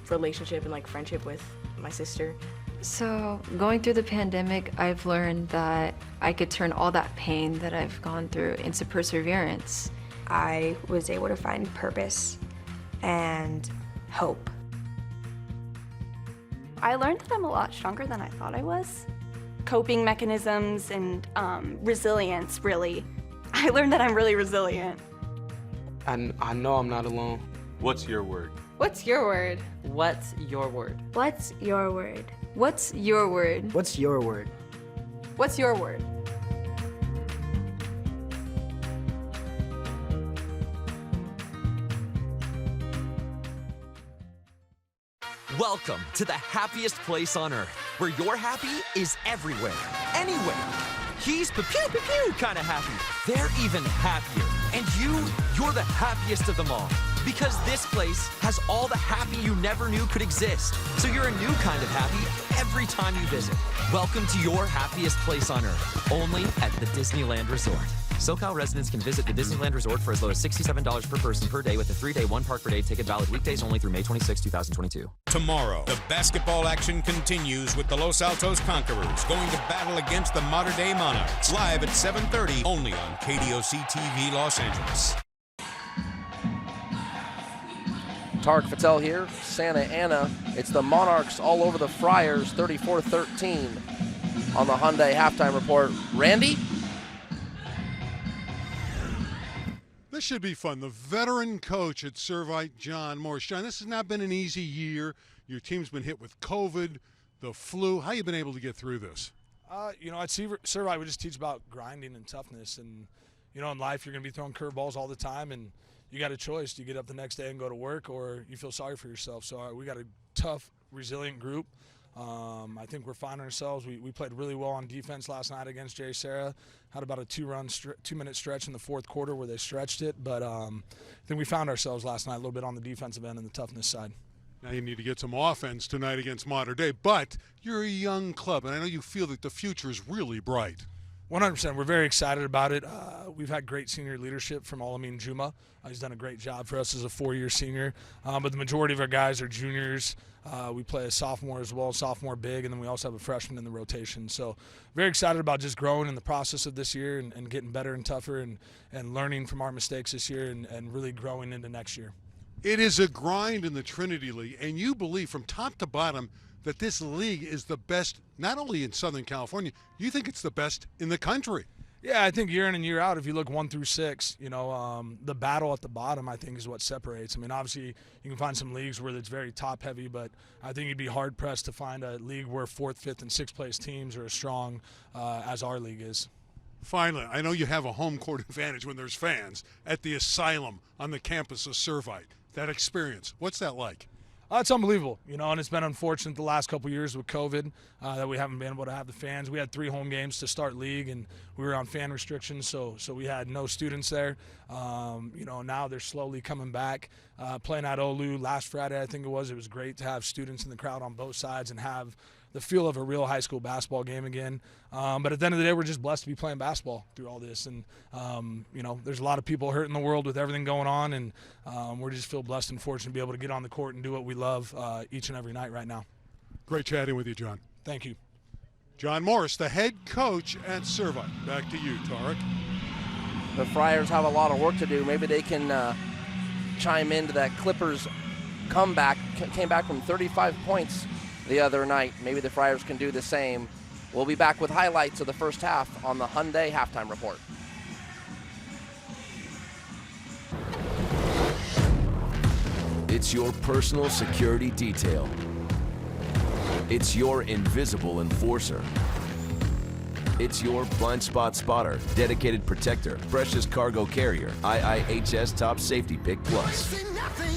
relationship and like friendship with my sister. So going through the pandemic, I've learned that I could turn all that pain that I've gone through into perseverance. I was able to find purpose and hope. I learned that I'm a lot stronger than I thought I was. Coping mechanisms and resilience, really. I learned that I'm really resilient. I know I'm not alone. What's your word? What's your word? What's your word? What's your word? What's your word? What's your word? What's your word? Welcome to the happiest place on earth, where your happy is everywhere, anywhere. He's pew-pew-pew kind of happy. They're even happier. And you're the happiest of them all. Because this place has all the happy you never knew could exist. So you're a new kind of happy every time you visit. Welcome to your happiest place on earth, only at the Disneyland Resort. SoCal residents can visit the Disneyland Resort for as low as $67 per person per day with a 3-day, 1-park-per-day ticket valid weekdays only through May 26, 2022. Tomorrow, the basketball action continues with the Los Altos Conquerors going to battle against the Mater Dei Monarchs. Live at 7:30, only on KDOC TV Los Angeles. Tarek Fattel here, Santa Ana. It's the Monarchs all over the Friars, 34-13. on the Hyundai Halftime Report. Randy? This should be fun. The veteran coach at Servite, John Morris. John, this has not been an easy year. Your team's been hit with COVID, the flu. How you been able to get through this? At Servite, we just teach about grinding and toughness. And, in life, you're going to be throwing curveballs all the time. And you got a choice. Do you get up the next day and go to work, or you feel sorry for yourself? So we got a tough, resilient group. I think we're finding ourselves. We played really well on defense last night against Jay Sarah. Had about a 2-minute stretch in the fourth quarter where they stretched it. But I think we found ourselves last night a little bit on the defensive end and the toughness side. Now you need to get some offense tonight against Mater Dei, but you're a young club, and I know you feel that the future is really bright. 100%. We're very excited about it. We've had great senior leadership from Al-Amin Juma. He's done a great job for us as a 4-year senior. But the majority of our guys are juniors. We play a sophomore as well, sophomore big, and then we also have a freshman in the rotation. So very excited about just growing in the process of this year and getting better and tougher and learning from our mistakes this year and really growing into next year. It is a grind in the Trinity League, and you believe from top to bottom that this league is the best, not only in Southern California, you think it's the best in the country. Yeah, I think year in and year out, if you look 1 through 6, the battle at the bottom, I think, is what separates. I mean, obviously, you can find some leagues where it's very top-heavy, but I think you'd be hard-pressed to find a league where 4th, 5th, and 6th place teams are as strong as our league is. Finally, I know you have a home court advantage when there's fans at the Asylum on the campus of Servite. That experience, what's that like? It's unbelievable, and it's been unfortunate the last couple of years with COVID that we haven't been able to have the fans. We had 3 home games to start league, and we were on fan restrictions, so we had no students there. Now they're slowly coming back. Playing at Olu last Friday, I think it was great to have students in the crowd on both sides and have the feel of a real high school basketball game again. But at the end of the day, we're just blessed to be playing basketball through all this. And, there's a lot of people hurt in the world with everything going on, and we just feel blessed and fortunate to be able to get on the court and do what we love each and every night right now. Great chatting with you, John. Thank you. John Morris, the head coach at Servite. Back to you, Tarek. The Friars have a lot of work to do. Maybe they can chime into that Clippers comeback. Came back from 35 points the other night. Maybe the Friars can do the same. We'll be back with highlights of the first half on the Hyundai Halftime Report. It's your personal security detail. It's your invisible enforcer. It's your blind spot spotter, dedicated protector, precious cargo carrier, IIHS Top Safety Pick Plus.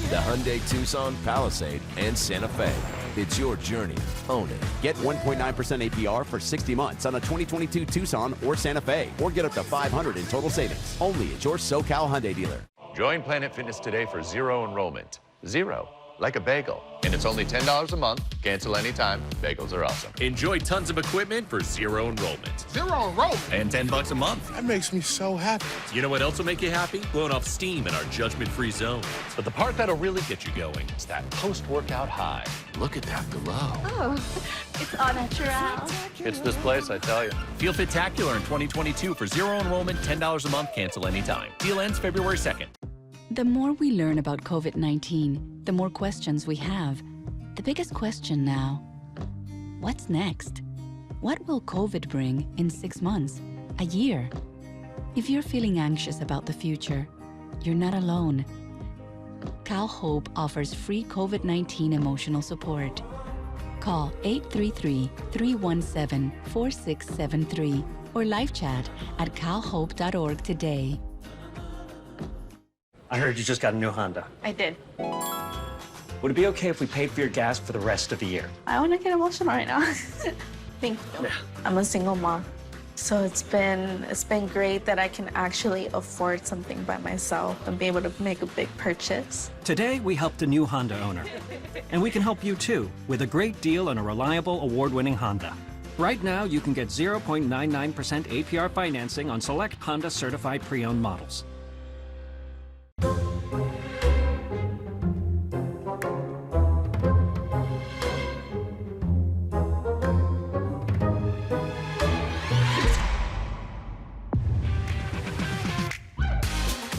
The Hyundai Tucson, Palisade, and Santa Fe. It's your journey. Own it. Get 1.9% APR for 60 months on a 2022 Tucson or Santa Fe, or get up to $500 in total savings. Only at your SoCal Hyundai dealer. Join Planet Fitness today for 0 enrollment. 0, like a bagel. And it's only $10 a month. Cancel anytime. Bagels are awesome. Enjoy tons of equipment for 0 enrollment. 0 enrollment? And $10 a month. That makes me so happy. You know what else will make you happy? Blowing off steam in our judgment-free zones. But the part that'll really get you going is that post-workout high. Look at that glow. Oh, it's all natural. It's this place, I tell you. Feel Fit-tacular in 2022 for 0 enrollment, $10 a month, cancel anytime. Deal ends February 2nd. The more we learn about COVID-19, the more questions we have. The biggest question now, what's next? What will COVID bring in 6 months, a year? If you're feeling anxious about the future, you're not alone. Cal Hope offers free COVID-19 emotional support. Call 833-317-4673 or live chat at calhope.org today. I heard you just got a new Honda. I did. Would it be okay if we paid for your gas for the rest of the year? I want to get emotional right now. Thank you. Yeah. I'm a single mom, so it's been great that I can actually afford something by myself and be able to make a big purchase. Today, we helped a new Honda owner. And we can help you too, with a great deal on a reliable, award-winning Honda. Right now, you can get 0.99% APR financing on select Honda certified pre-owned models.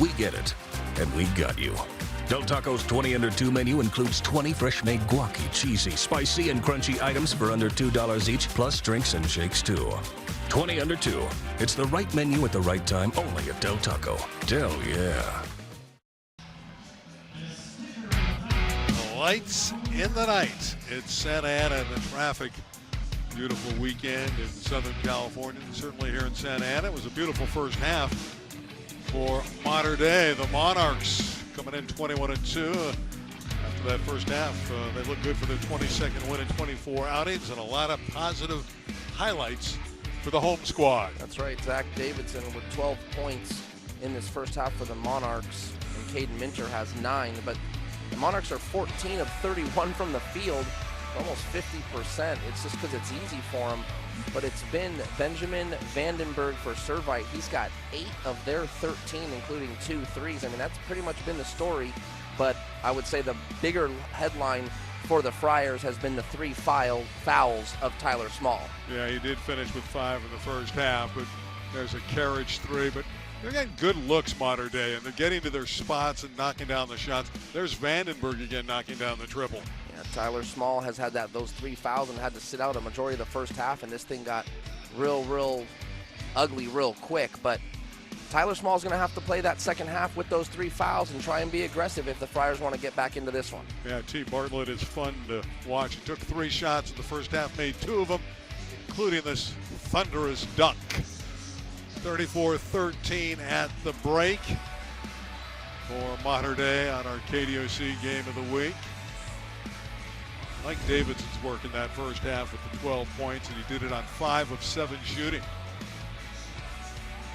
We get it, and we got you. Del Taco's 20 under 2 menu includes 20 fresh-made guaci, cheesy, spicy, and crunchy items for under $2 each, plus drinks and shakes too. 20 under 2. It's the right menu at the right time, only at Del Taco. Del, yeah. Lights in the night. It's Santa Ana and the traffic. Beautiful weekend in Southern California, certainly here in Santa Ana. It was a beautiful first half for Mater Dei. The Monarchs coming in 21-2. After that first half, they look good for their 22nd win in 24 outings, and a lot of positive highlights for the home squad. That's right, Zach Davidson with 12 points in this first half for the Monarchs, and Caden Minter has 9, but the Monarchs are 14 of 31 from the field, almost 50%. It's just because it's easy for them. But it's been Benjamin Vandenberg for Servite. He's got 8 of their 13, including 2 threes. I mean, that's pretty much been the story. But I would say the bigger headline for the Friars has been the 3 fouls of Tyler Small. Yeah, he did finish with 5 in the first half, but there's a carriage 3. But they're getting good looks, Mater Dei, and they're getting to their spots and knocking down the shots. There's Vandenberg again knocking down the triple. Yeah, Tyler Small has had those 3 fouls and had to sit out a majority of the first half, and this thing got real ugly real quick. But Tyler Small's going to have to play that second half with those 3 fouls and try and be aggressive if the Friars want to get back into this one. Yeah, T. Bartlett is fun to watch. He took 3 shots in the first half, made 2 of them, including this thunderous dunk. 34-13 at the break for Mater Dei on our KDOC game of the week. Mike Davidson's working that first half with the 12 points, and he did it on 5 of 7 shooting.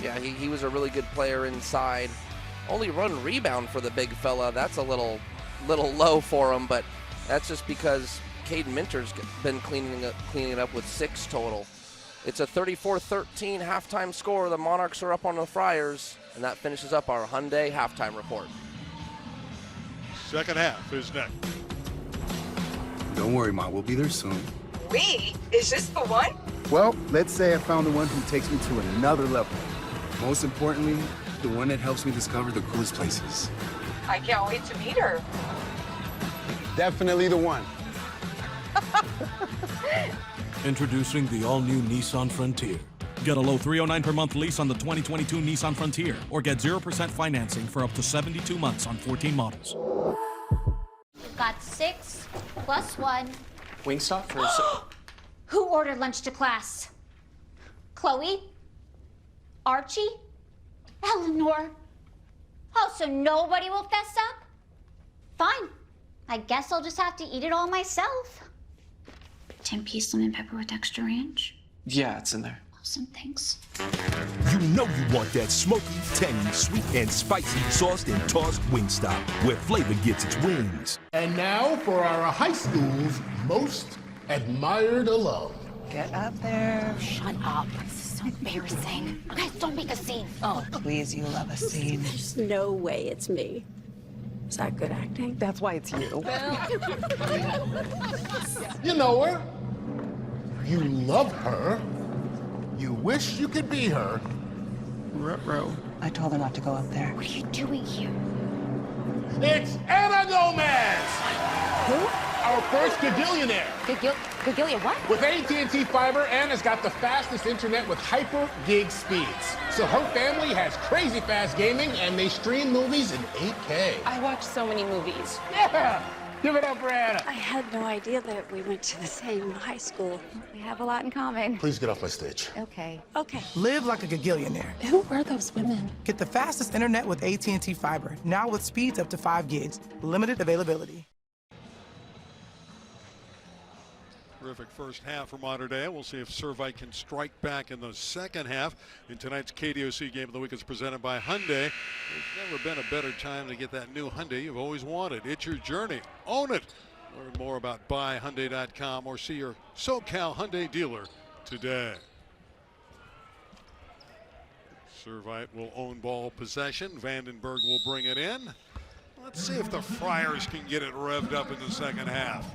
Yeah, he was a really good player inside. Only run rebound for the big fella. That's a little low for him, but that's just because Caden Minter's been cleaning it up with 6 total. It's a 34-13 halftime score. The Monarchs are up on the Friars, and that finishes up our Hyundai halftime report. Second half is next. Don't worry, Ma. We'll be there soon. We? Is this the one? Well, let's say I found the one who takes me to another level. Most importantly, the one that helps me discover the coolest places. I can't wait to meet her. Definitely the one. Introducing the all-new Nissan Frontier. Get a low $309 per month lease on the 2022 Nissan Frontier, or get 0% financing for up to 72 months on 14 models. Got 6 plus 1. Wingstop for Who ordered lunch to class? Chloe? Archie? Eleanor? Oh, so nobody will fess up? Fine. I guess I'll just have to eat it all myself. 10-piece lemon pepper with extra ranch. Yeah, it's in there. Awesome, thanks. You know you want that smoky, tangy, sweet, and spicy sauced and tossed Wingstop, where flavor gets its wings. And now for our high school's most admired alum. Get up there. Shut up. This is so embarrassing. Guys, don't make a scene. Oh, please, you love a scene. There's no way it's me. Is that good acting? That's why it's you. You know her. You love her. You wish you could be her. Ruh-roh. I told her not to go up there. What are you doing here? It's Anna Gomez! Who? Our first gagillionaire. Gagillion what? With AT&T Fiber, Anna's got the fastest internet with hyper gig speeds. So her family has crazy fast gaming, and they stream movies in 8K. I watch so many movies. Yeah! Give it up for Anna. I had no idea that we went to the same high school. We have a lot in common. Please get off my stage. Okay. Okay. Live like a gagillionaire. Who were those women? Get the fastest internet with AT&T Fiber, now with speeds up to 5 gigs. Limited availability. Terrific first half for Mater Dei. We'll see if Servite can strike back in the second half. In tonight's KDOC Game of the Week is presented by Hyundai. There's never been a better time to get that new Hyundai you've always wanted. It's your journey. Own it. Learn more about buyhyundai.com or see your SoCal Hyundai dealer today. Servite will own ball possession. Vandenberg will bring it in. Let's see if the Friars can get it revved up in the second half.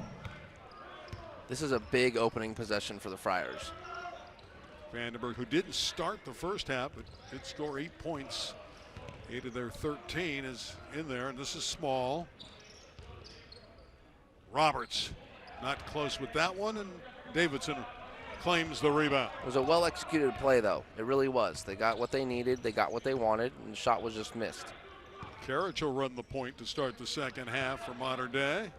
This is a big opening possession for the Friars. Vandenberg, who didn't start the first half, but did score 8 points 8 of their 13 is in there, and this is Small. Roberts not close with that one, and Davidson claims the rebound. It was a well-executed play, though. It really was. They got what they needed, they got what they wanted, and the shot was just missed. Karich will run the point to start the second half for Mater Dei.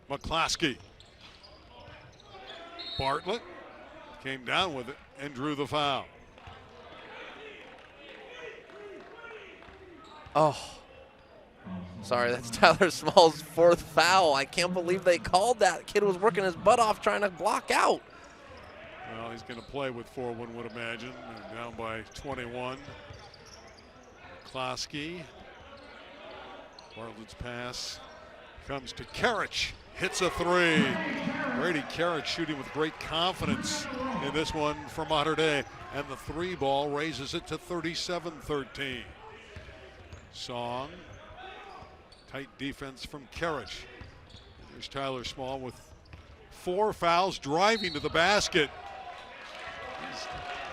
McCloskey. Bartlett came down with it and drew the foul. Oh, sorry, that's Tyler Small's 4th foul. I can't believe they called that. Kid was working his butt off trying to block out. Well, he's going to play with 4, one would imagine. They're down by 21. Klosky. Bartlett's pass comes to Karich. Hits a 3. Brady Karich shooting with great confidence in this one for Mater Dei. And the 3 ball raises it to 37-13. Song. Tight defense from Karich. There's Tyler Small with 4 fouls, driving to the basket.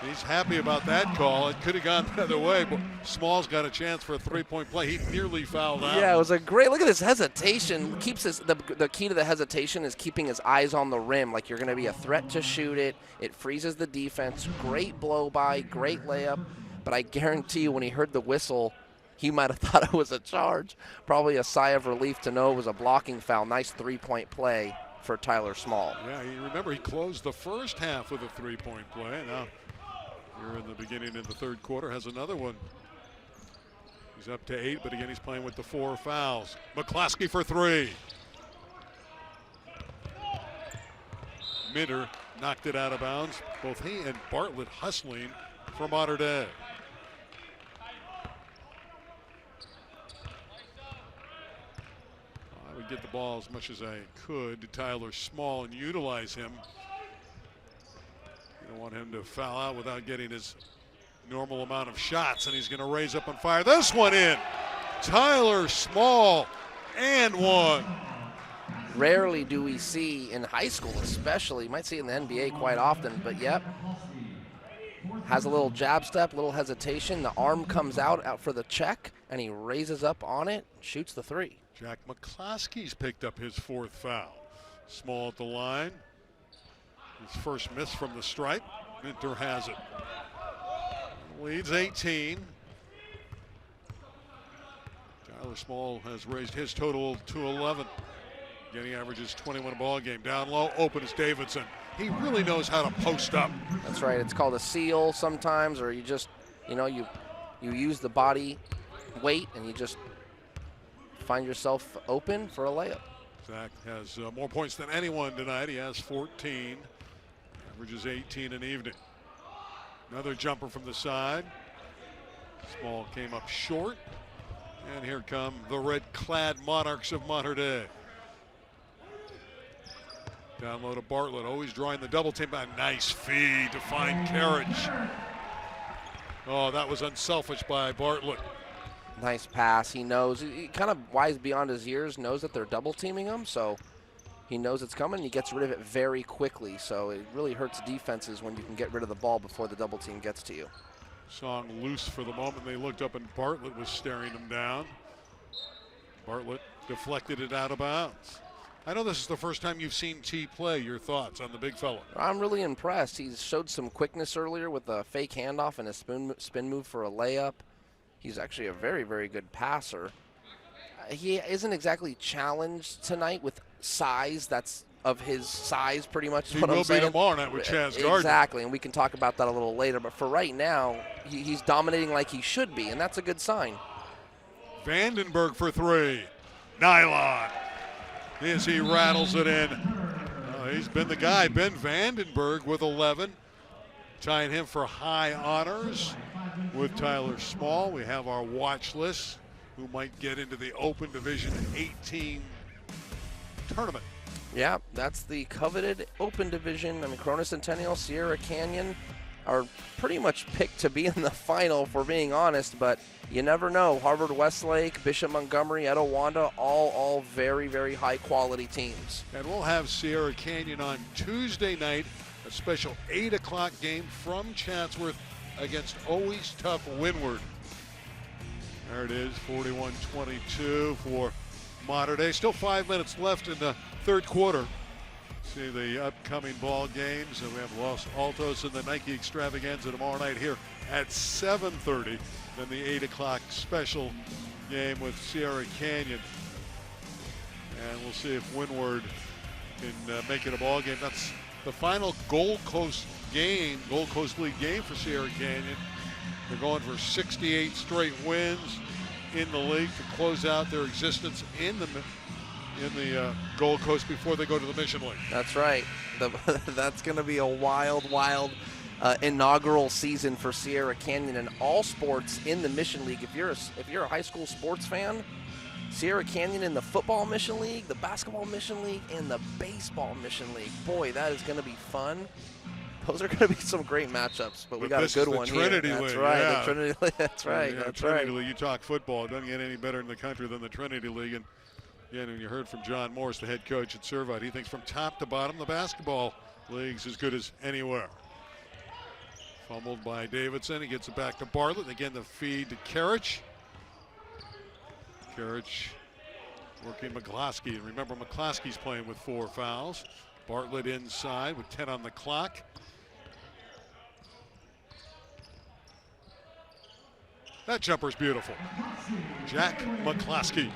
He's happy about that call. It could have gone the other way, but Small's got a chance for a 3-point play. He nearly fouled out. Yeah, it was a great look at his hesitation. Keeps his the key to the hesitation is keeping his eyes on the rim, like you're going to be a threat to shoot it. It freezes the defense. Great blow by, great layup. But I guarantee you, when he heard the whistle, he might have thought it was a charge. Probably a sigh of relief to know it was a blocking foul. Nice 3-point play for Tyler Small. Yeah, you remember he closed the first half with a 3-point play. Now, here in the beginning of the third quarter, has another one. He's up to 8, but again, he's playing with the 4 fouls. McCloskey for 3. Minter knocked it out of bounds. Both he and Bartlett hustling for Mater Dei. I would get the ball as much as I could to Tyler Small and utilize him. You don't want him to foul out without getting his normal amount of shots, and he's going to raise up and fire this one in. Tyler Small, and 1. Rarely do we see in high school, especially. You might see it in the NBA quite often, but yep. Has a little jab step, little hesitation. The arm comes out for the check, and he raises up on it, shoots the 3. Jack McCloskey's picked up his 4th foul. Small at the line. His first miss from the stripe. Minter has it. Leads 18. Tyler Small has raised his total to 11. Again, he averages 21 a ball game. Down low, open is Davidson. He really knows how to post up. That's right. It's called a seal sometimes, or you just, you use the body weight and you just find yourself open for a layup. Zach has more points than anyone tonight. He has 14. Averages 18 an evening. Another jumper from the side. Small came up short. And here come the red-clad Monarchs of Mater Dei. Down low to Bartlett, always drawing the double team. A nice feed to find Karich. Oh, that was unselfish by Bartlett. Nice pass. He knows, he kind of wise beyond his years, knows that they're double teaming him, so he knows it's coming. He gets rid of it very quickly, so it really hurts defenses when you can get rid of the ball before the double team gets to you. Song loose for the moment. They looked up and Bartlett was staring him down. Bartlett deflected it out of bounds. I know this is the first time you've seen T play. Your thoughts on the big fella? I'm really impressed. He showed some quickness earlier with a fake handoff and a spin move for a layup. He's actually a very, very good passer. He isn't exactly challenged tonight with size. That's of his size, pretty much. He will be tomorrow night with Chaz Gardner. Exactly, and we can talk about that a little later. But for right now, he's dominating like he should be, and that's a good sign. Vandenberg for 3. Nylon. As he rattles it in. He's been the guy. Ben Vandenberg with 11. Tying him for high honors with Tyler Small. We have our watch list who might get into the Open Division 18 tournament. Yeah, that's the coveted Open Division. I mean, Corona Centennial, Sierra Canyon are pretty much picked to be in the final, if we're being honest, but you never know. Harvard Westlake, Bishop Montgomery, Etiwanda, all very, very high-quality teams. And we'll have Sierra Canyon on Tuesday night, a special 8 o'clock game from Chatsworth against always tough Windward. There it is, 41-22 for Mater Dei. Still 5 minutes left in the third quarter. See the upcoming ball games. We have Los Altos and the Nike Extravaganza tomorrow night here at 7:30. Then the 8 o'clock special game with Sierra Canyon. And we'll see if Windward can make it a ball game. That's the final Gold Coast League game for Sierra Canyon. They're going for 68 straight wins in the league to close out their existence in the Gold Coast before they go to the Mission League. That's right. That's going to be a wild inaugural season for Sierra Canyon and all sports in the Mission League. If you're a high school sports fan, Sierra Canyon in the football Mission League, the basketball Mission League, and the baseball Mission League. Boy, that is going to be fun. Those are going to be some great matchups, but we got a good one here. That's right, yeah. the Trinity League. That's right. Yeah, That's Trinity right. League. You talk football. It doesn't get any better in the country than the Trinity League. And again, you heard from John Morris, the head coach at Servite. He thinks from top to bottom, the basketball league's as good as anywhere. Fumbled by Davidson. He gets it back to Bartlett. Again, the feed to Karich. Karich working McCloskey. And remember, McCloskey's playing with 4 fouls. Bartlett inside with 10 on the clock. That jumper's beautiful. Jack McCloskey.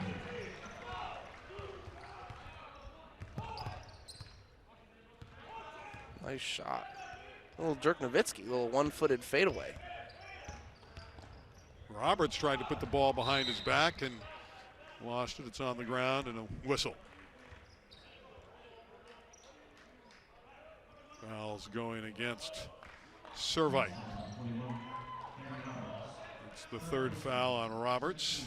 Nice shot. A little Dirk Nowitzki, a little one-footed fadeaway. Roberts tried to put the ball behind his back and lost it. It's on the ground and a whistle. Fouls going against Servite. It's the third foul on Roberts.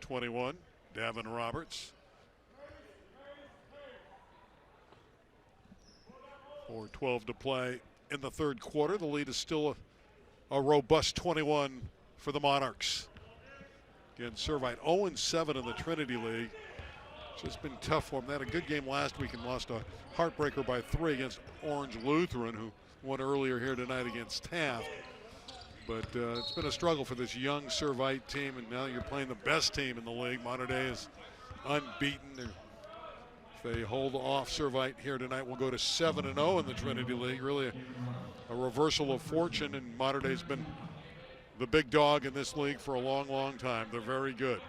21, Davin Roberts. 4:12 to play in the third quarter. The lead is still a robust 21 for the Monarchs. Again, Servite 0-7 in the Trinity League. It's just been tough for them. They had a good game last week and lost a heartbreaker by 3 against Orange Lutheran, who won earlier here tonight against Taft. But it's been a struggle for this young Servite team, and now you're playing the best team in the league. Mater Dei is unbeaten. If they hold off Servite here tonight, we'll go to 7-0 in the Trinity League. Really a reversal of fortune, and Mater Dei's been the big dog in this league for a long, long time. They're very good.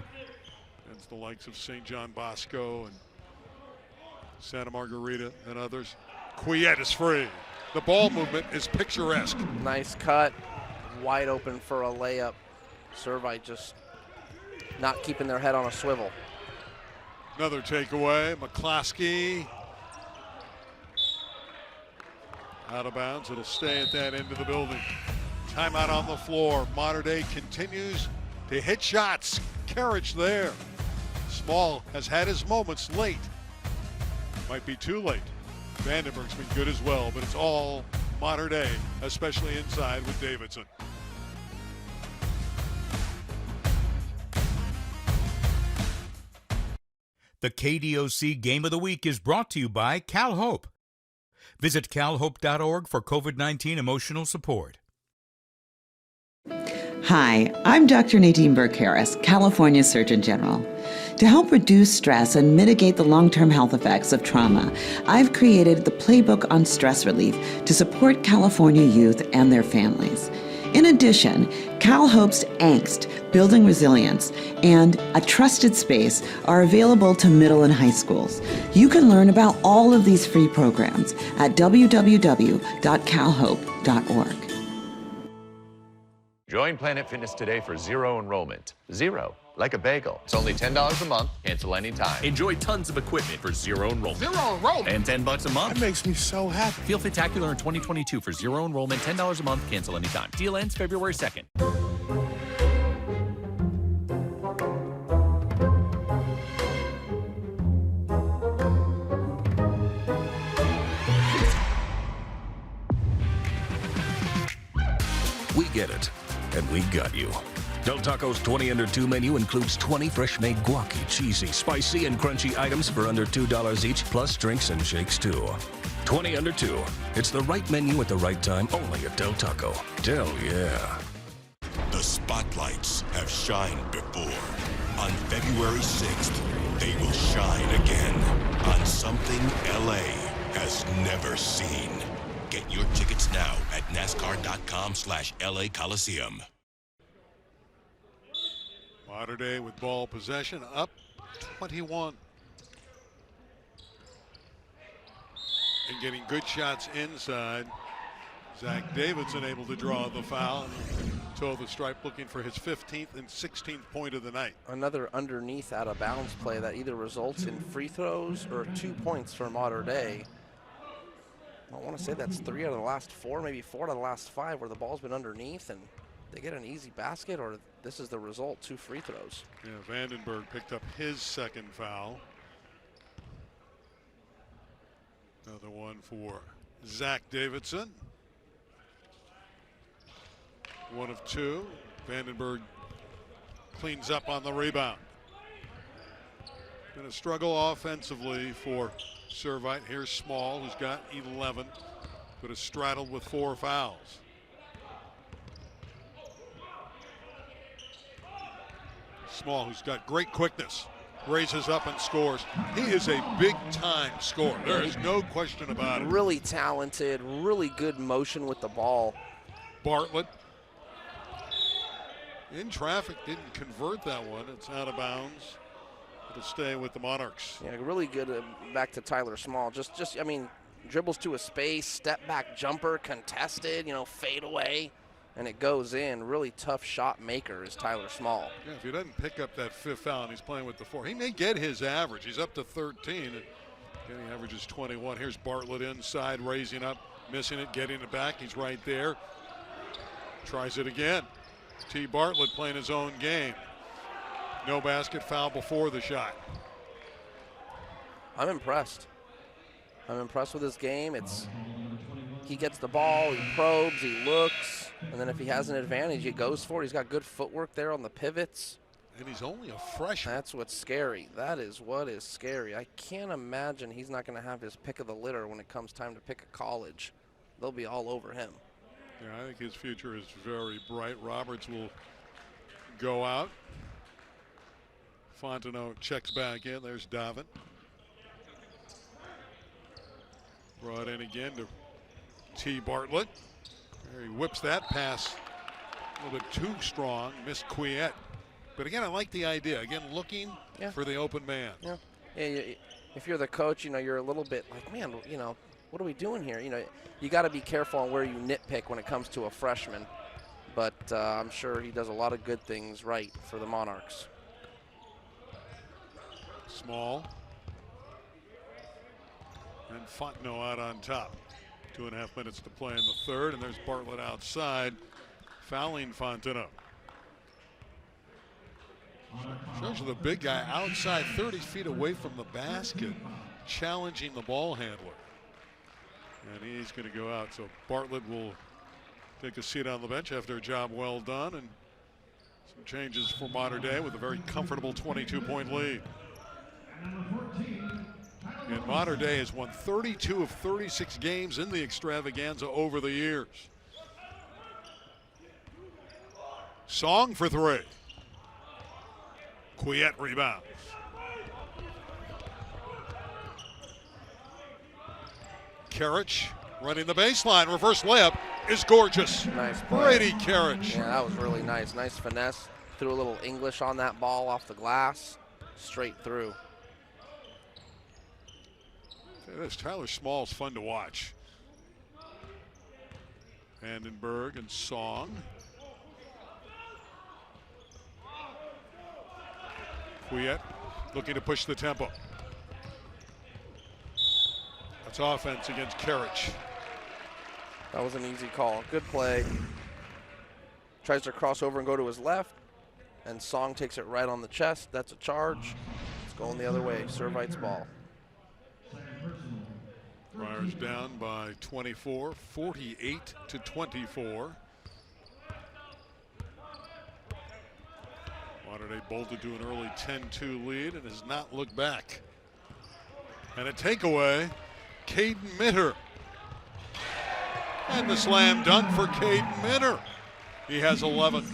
Against the likes of St. John Bosco and Santa Margarita and others. Quiet is free. The ball movement is picturesque. Nice cut. Wide open for a layup. Servite just not keeping their head on a swivel. Another takeaway. McCloskey out of bounds. It'll stay at that end of the building. Timeout on the floor. Mater Dei continues to hit shots. Karich there. Small has had his moments late. Might be too late. Vandenberg's been good as well, but it's all Mater Dei, especially inside with Davidson. The KDOC Game of the Week is brought to you by CalHope. Visit calhope.org for COVID-19 emotional support. Hi, I'm Dr. Nadine Burke-Harris, California Surgeon General. To help reduce stress and mitigate the long-term health effects of trauma, I've created the Playbook on Stress Relief to support California youth and their families. In addition, CalHope's Angst, Building Resilience, and A Trusted Space are available to middle and high schools. You can learn about all of these free programs at www.calhope.org. Join Planet Fitness today for zero enrollment. Zero, like a bagel. It's only $10 a month, cancel anytime. Enjoy tons of equipment for zero enrollment. Zero enrollment? And $10 a month. That makes me so happy. Feel Fitacular in 2022 for zero enrollment, $10 a month, cancel anytime. Deal ends February 2nd. We get it, and we got you. Del Taco's 20 Under 2 menu includes 20 fresh-made guaci, cheesy, spicy, and crunchy items for under $2 each, plus drinks and shakes too. 20 Under 2. It's the right menu at the right time, only at Del Taco. Del, yeah. The spotlights have shined before. On February 6th, they will shine again on something LA has never seen. Get your tickets now at NASCAR.com/LA Coliseum. Mater Dei with ball possession, up 21. And getting good shots inside. Zach Davidson able to draw the foul. Toe the stripe, looking for his 15th and 16th point of the night. Another underneath out of bounds play that either results in free throws or 2 points for Mater Dei. I want to say that's 3 out of the last 4, maybe 4 out of the last 5 where the ball's been underneath and they get an easy basket, or this is the result, 2 free throws. Yeah, Vandenberg picked up his second foul. Another one for Zach Davidson. 1 of 2. Vandenberg cleans up on the rebound. Been a struggle offensively for Servite. Here's Small, who's got 11, but is straddled with 4 fouls. Small, who's got great quickness, raises up and scores. He is a big-time scorer. There is no question about it. Really talented, really good motion with the ball. Bartlett in traffic, didn't convert that one. It's out of bounds. It'll stay with the Monarchs. Yeah, really good back to Tyler Small. I mean, dribbles to a space, step back jumper, contested, fade away, and it goes in. Really tough shot maker is Tyler Small. Yeah, if he doesn't pick up that 5th foul and he's playing with the 4, he may get his average. He's up to 13. And getting averages 21. Here's Bartlett inside, raising up, missing it, getting it back. He's right there. Tries it again. T. Bartlett playing his own game. No basket, foul before the shot. I'm impressed. I'm impressed with his game. He gets the ball, he probes, he looks, and then if he has an advantage, he goes for it. He's got good footwork there on the pivots. And he's only a freshman. That's what's scary. That is what is scary. I can't imagine he's not going to have his pick of the litter when it comes time to pick a college. They'll be all over him. Yeah, I think his future is very bright. Roberts will go out. Fontenot checks back in. There's Davin. Brought in again to T. Bartlett. There he whips that pass a little bit too strong. Missed Quiet. But again, I like the idea. Again, looking for the open man. Yeah. If you're the coach, you're a little bit like, man, what are we doing here? You got to be careful on where you nitpick when it comes to a freshman. But I'm sure he does a lot of good things right for the Monarchs. Small. And Fontenot out on top. 2.5 minutes to play in the third, and there's Bartlett outside, fouling Fontenot. Shows you the big guy outside, 30 feet away from the basket, challenging the ball handler. And he's going to go out, so Bartlett will take a seat on the bench after a job well done, and some changes for Mater Dei with a very comfortable 22-point lead. And Mater Dei has won 32 of 36 games in the extravaganza over the years. Song for 3. Quiet rebounds. Karich running the baseline. Reverse layup is gorgeous. Nice play. Brady Karich. Yeah, that was really nice. Nice finesse. Threw a little English on that ball off the glass. Straight through. This Tyler Small's fun to watch. Vandenberg and Song. Quiet looking to push the tempo. That's offense against Karich. That was an easy call. Good play. Tries to cross over and go to his left, and Song takes it right on the chest. That's a charge. It's going the other way. Servite's ball. Friars down by 24, 48-24. Mater Dei bolted to an early 10-2 lead and has not looked back. And a takeaway, Caden Minter. And the slam dunk for Caden Minter. He has 11.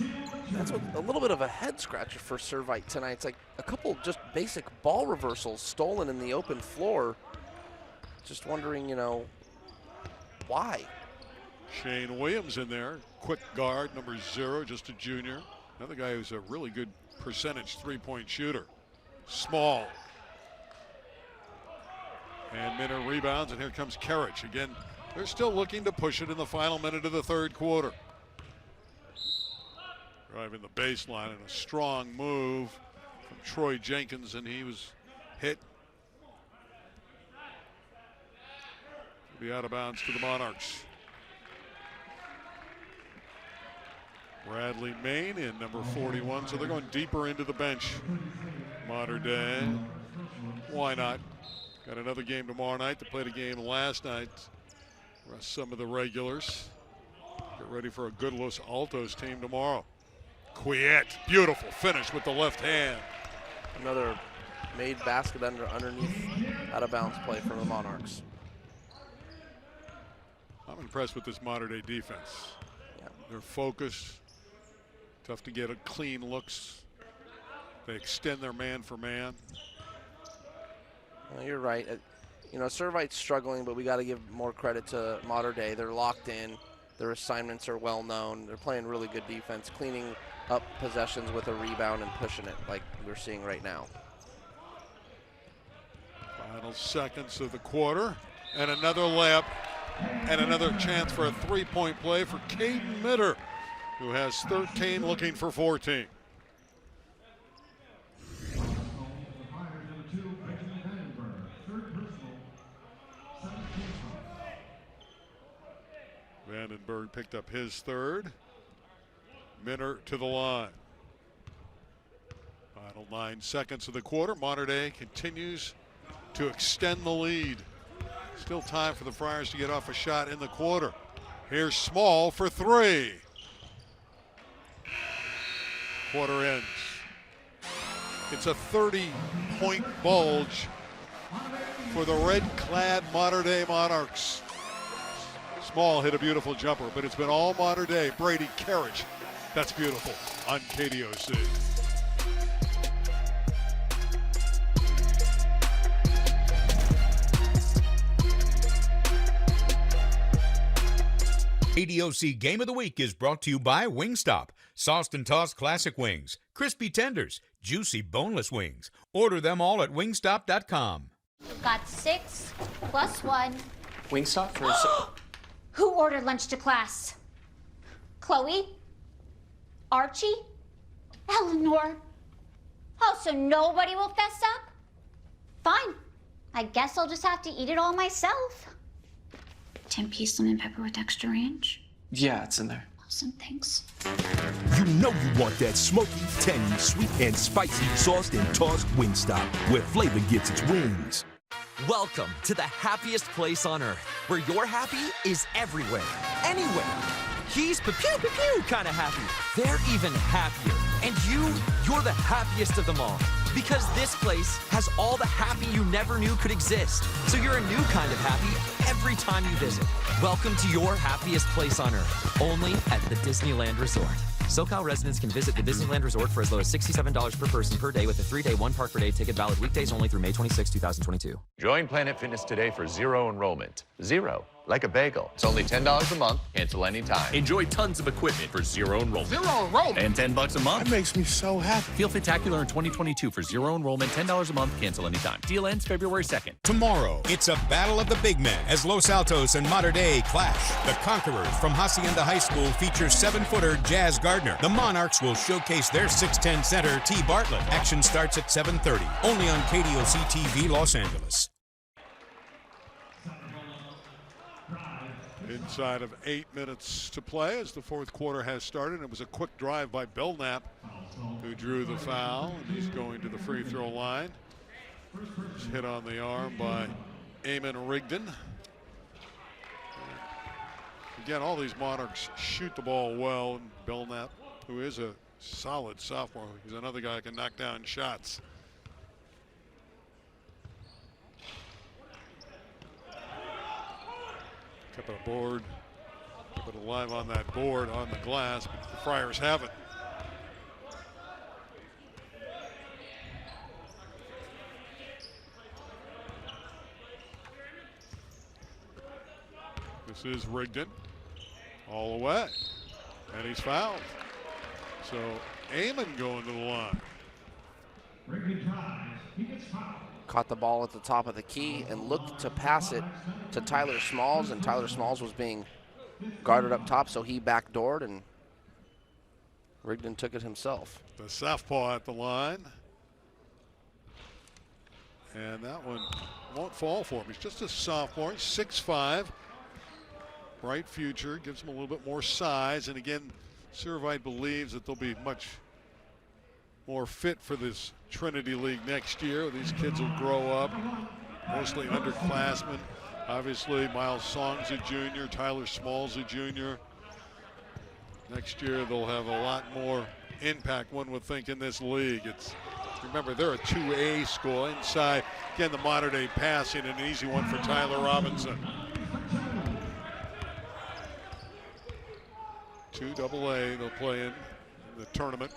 That's a little bit of a head scratcher for Servite tonight. It's like a couple just basic ball reversals stolen in the open floor. Just wondering, why? Shane Williams in there, quick guard, number 0, just a junior. Another guy who's a really good percentage three-point shooter. Small. And Minner rebounds, and here comes Kerich. Again, they're still looking to push it in the final minute of the third quarter. Driving the baseline and a strong move from Troy Jenkins, and he was hit. He'll be out of bounds to the Monarchs. Bradley Main in number 41, so they're going deeper into the bench. Modern Day, why not? Got another game tomorrow night. They played a game last night. Rest some of the regulars. Get ready for a good Los Altos team tomorrow. Quiet, beautiful finish with the left hand. Another made basket underneath out of bounds play from the Monarchs. I'm impressed with this Modern Day defense. Yeah. They're focused. Tough to get a clean looks. They extend their man for man. You're right. Servite's struggling, but we got to give more credit to Modern Day. They're locked in. Their assignments are well known. They're playing really good defense, cleaning up possessions with a rebound and pushing it like we're seeing right now. Final seconds of the quarter, and another layup, and another chance for a three-point play for Caden Mitter, who has 13, looking for 14. Vandenberg picked up his third. Minner to the line. Final 9 seconds of the quarter. Modern Day continues to extend the lead. Still time for the Friars to get off a shot in the quarter. Here's Small for 3. Quarter ends. It's a 30-point bulge for the red-clad Modern Day Monarchs. Small hit a beautiful jumper, but it's been all Modern Day. Brady Kerich. That's beautiful on KDOC. KDOC Game of the Week is brought to you by Wingstop. Sauced and tossed classic wings, crispy tenders, juicy boneless wings. Order them all at wingstop.com. Got 6 plus 1. Wingstop for Who ordered lunch to class? Chloe? Archie? Eleanor? Oh, so nobody will fess up? Fine. I guess I'll just have to eat it all myself. 10-piece lemon pepper with extra ranch. Yeah, it's in there. Awesome, thanks. You know you want that smoky, tangy, sweet, and spicy sauced and tossed Wingstop, where flavor gets its wings. Welcome to the happiest place on earth, where your happy is everywhere, anywhere. He's pew-pew-pew kind of happy. They're even happier. And you're the happiest of them all. Because this place has all the happy you never knew could exist. So you're a new kind of happy every time you visit. Welcome to your happiest place on earth, only at the Disneyland Resort. SoCal residents can visit the Disneyland Resort for as low as $67 per person per day with a 3-day, 1-park-per-day ticket valid weekdays only through May 26, 2022. Join Planet Fitness today for 0 enrollment. 0, like a bagel. It's only $10 a month, cancel anytime. Enjoy tons of equipment for 0 enrollment. 0 enrollment? And $10 a month. That makes me so happy. Feel Spectacular in 2022 for 0 enrollment, $10 a month, cancel anytime. Deal ends February 2nd. Tomorrow, it's a battle of the big men as Los Altos and Modern Day clash. The Conquerors from Hacienda High School feature 7-footer Jazz Gardner. The Monarchs will showcase their 6'10 center T. Bartlett. Action starts at 7:30, only on KDOC TV Los Angeles. Inside of 8 minutes to play as the fourth quarter has started. It was a quick drive by Belknap, who drew the foul, and he's going to the free throw line. He's hit on the arm by Eamon Rigdon. Again, all these Monarchs shoot the ball well, and Belknap, who is a solid sophomore, he's another guy who can knock down shots. Kept it a board, kept it alive on that board on the glass, but the Friars have it. This is Rigdon all the way, and he's fouled. So Amon going to the line. Caught the ball at the top of the key and looked to pass it to Tyler Smalls, and Tyler Smalls was being guarded up top, so he backdoored, and Rigdon took it himself. The southpaw at the line. And that one won't fall for him. He's just a sophomore, 6'5". Bright future, gives him a little bit more size. And again, Servite believes that they'll be much more fit for this Trinity League next year. These kids will grow up, mostly underclassmen. Obviously, Miles Song's a junior, Tyler Small's a junior. Next year, they'll have a lot more impact, one would think, in this league. Remember, they're a 2A school. Inside, again, the modern-day passing, an easy one for Tyler Robinson. 2AA they'll play in the tournament.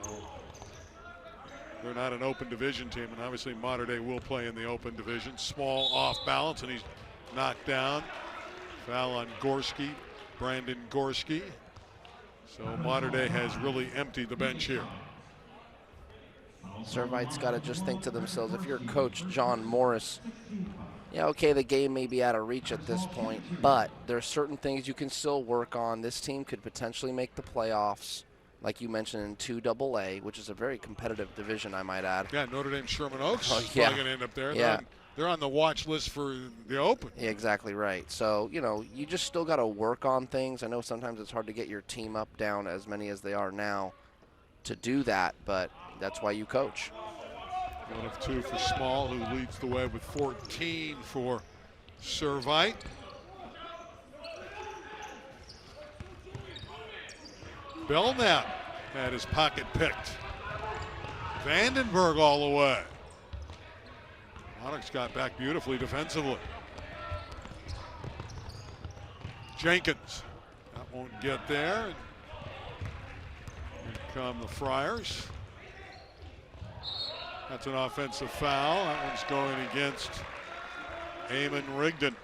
So they're not an open division team, and obviously Modern Day will play in the open division. Small off balance, and he's knocked down. Foul on Gorski, Brandon Gorski. So Modern Day has really emptied the bench here. Servite's got to just think to themselves, if you're Coach John Morris, yeah, okay, the game may be out of reach at this point, but there are certain things you can still work on. This team could potentially make the playoffs, like you mentioned, in 2AA, which is a very competitive division, I might add. Yeah, Notre Dame Sherman Oaks yeah. is probably going to end up there. Yeah. They're on the watch list for the Open. Yeah, exactly right. So, you know, you just still got to work on things. I know sometimes it's hard to get your team up, down, as many as they are now, to do that, but that's why you coach. 1 of 2 for Small, who leads the way with 14 for Servite. Belknap had his pocket picked. Vandenberg all the way. Monarchs got back beautifully defensively. Jenkins, that won't get there. Here come the Friars. That's an offensive foul. That one's going against Eamon Rigdon.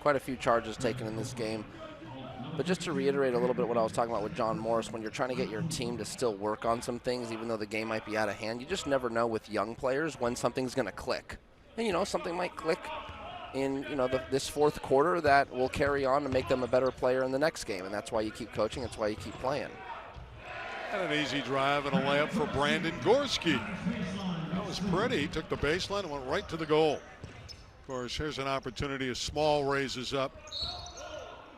Quite a few charges taken in this game. But just to reiterate a little bit what I was talking about with John Morris, when you're trying to get your team to still work on some things, even though the game might be out of hand, you just never know with young players when something's going to click. And, you know, something might click in, you know, this fourth quarter that will carry on to make them a better player in the next game. And that's why you keep coaching. That's why you keep playing. And an easy drive and a layup for Brandon Gorski. That was pretty. He took the baseline and went right to the goal. Of course, here's an opportunity as Small raises up.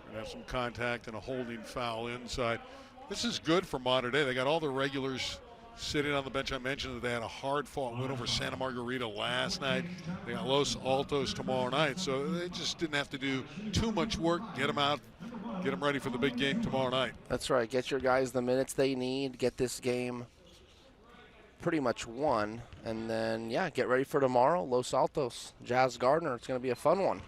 Gonna have some contact and a holding foul inside. This is good for Modern Day. They got all the regulars sitting on the bench. I mentioned that they had a hard-fought win over Santa Margarita last night. They got Los Altos tomorrow night, so they just didn't have to do too much work. Get them out, get them ready for the big game tomorrow night. That's right. Get your guys the minutes they need. Get this game pretty much won, and then, yeah, get ready for tomorrow. Los Altos, Jazz Gardner. It's going to be a fun one.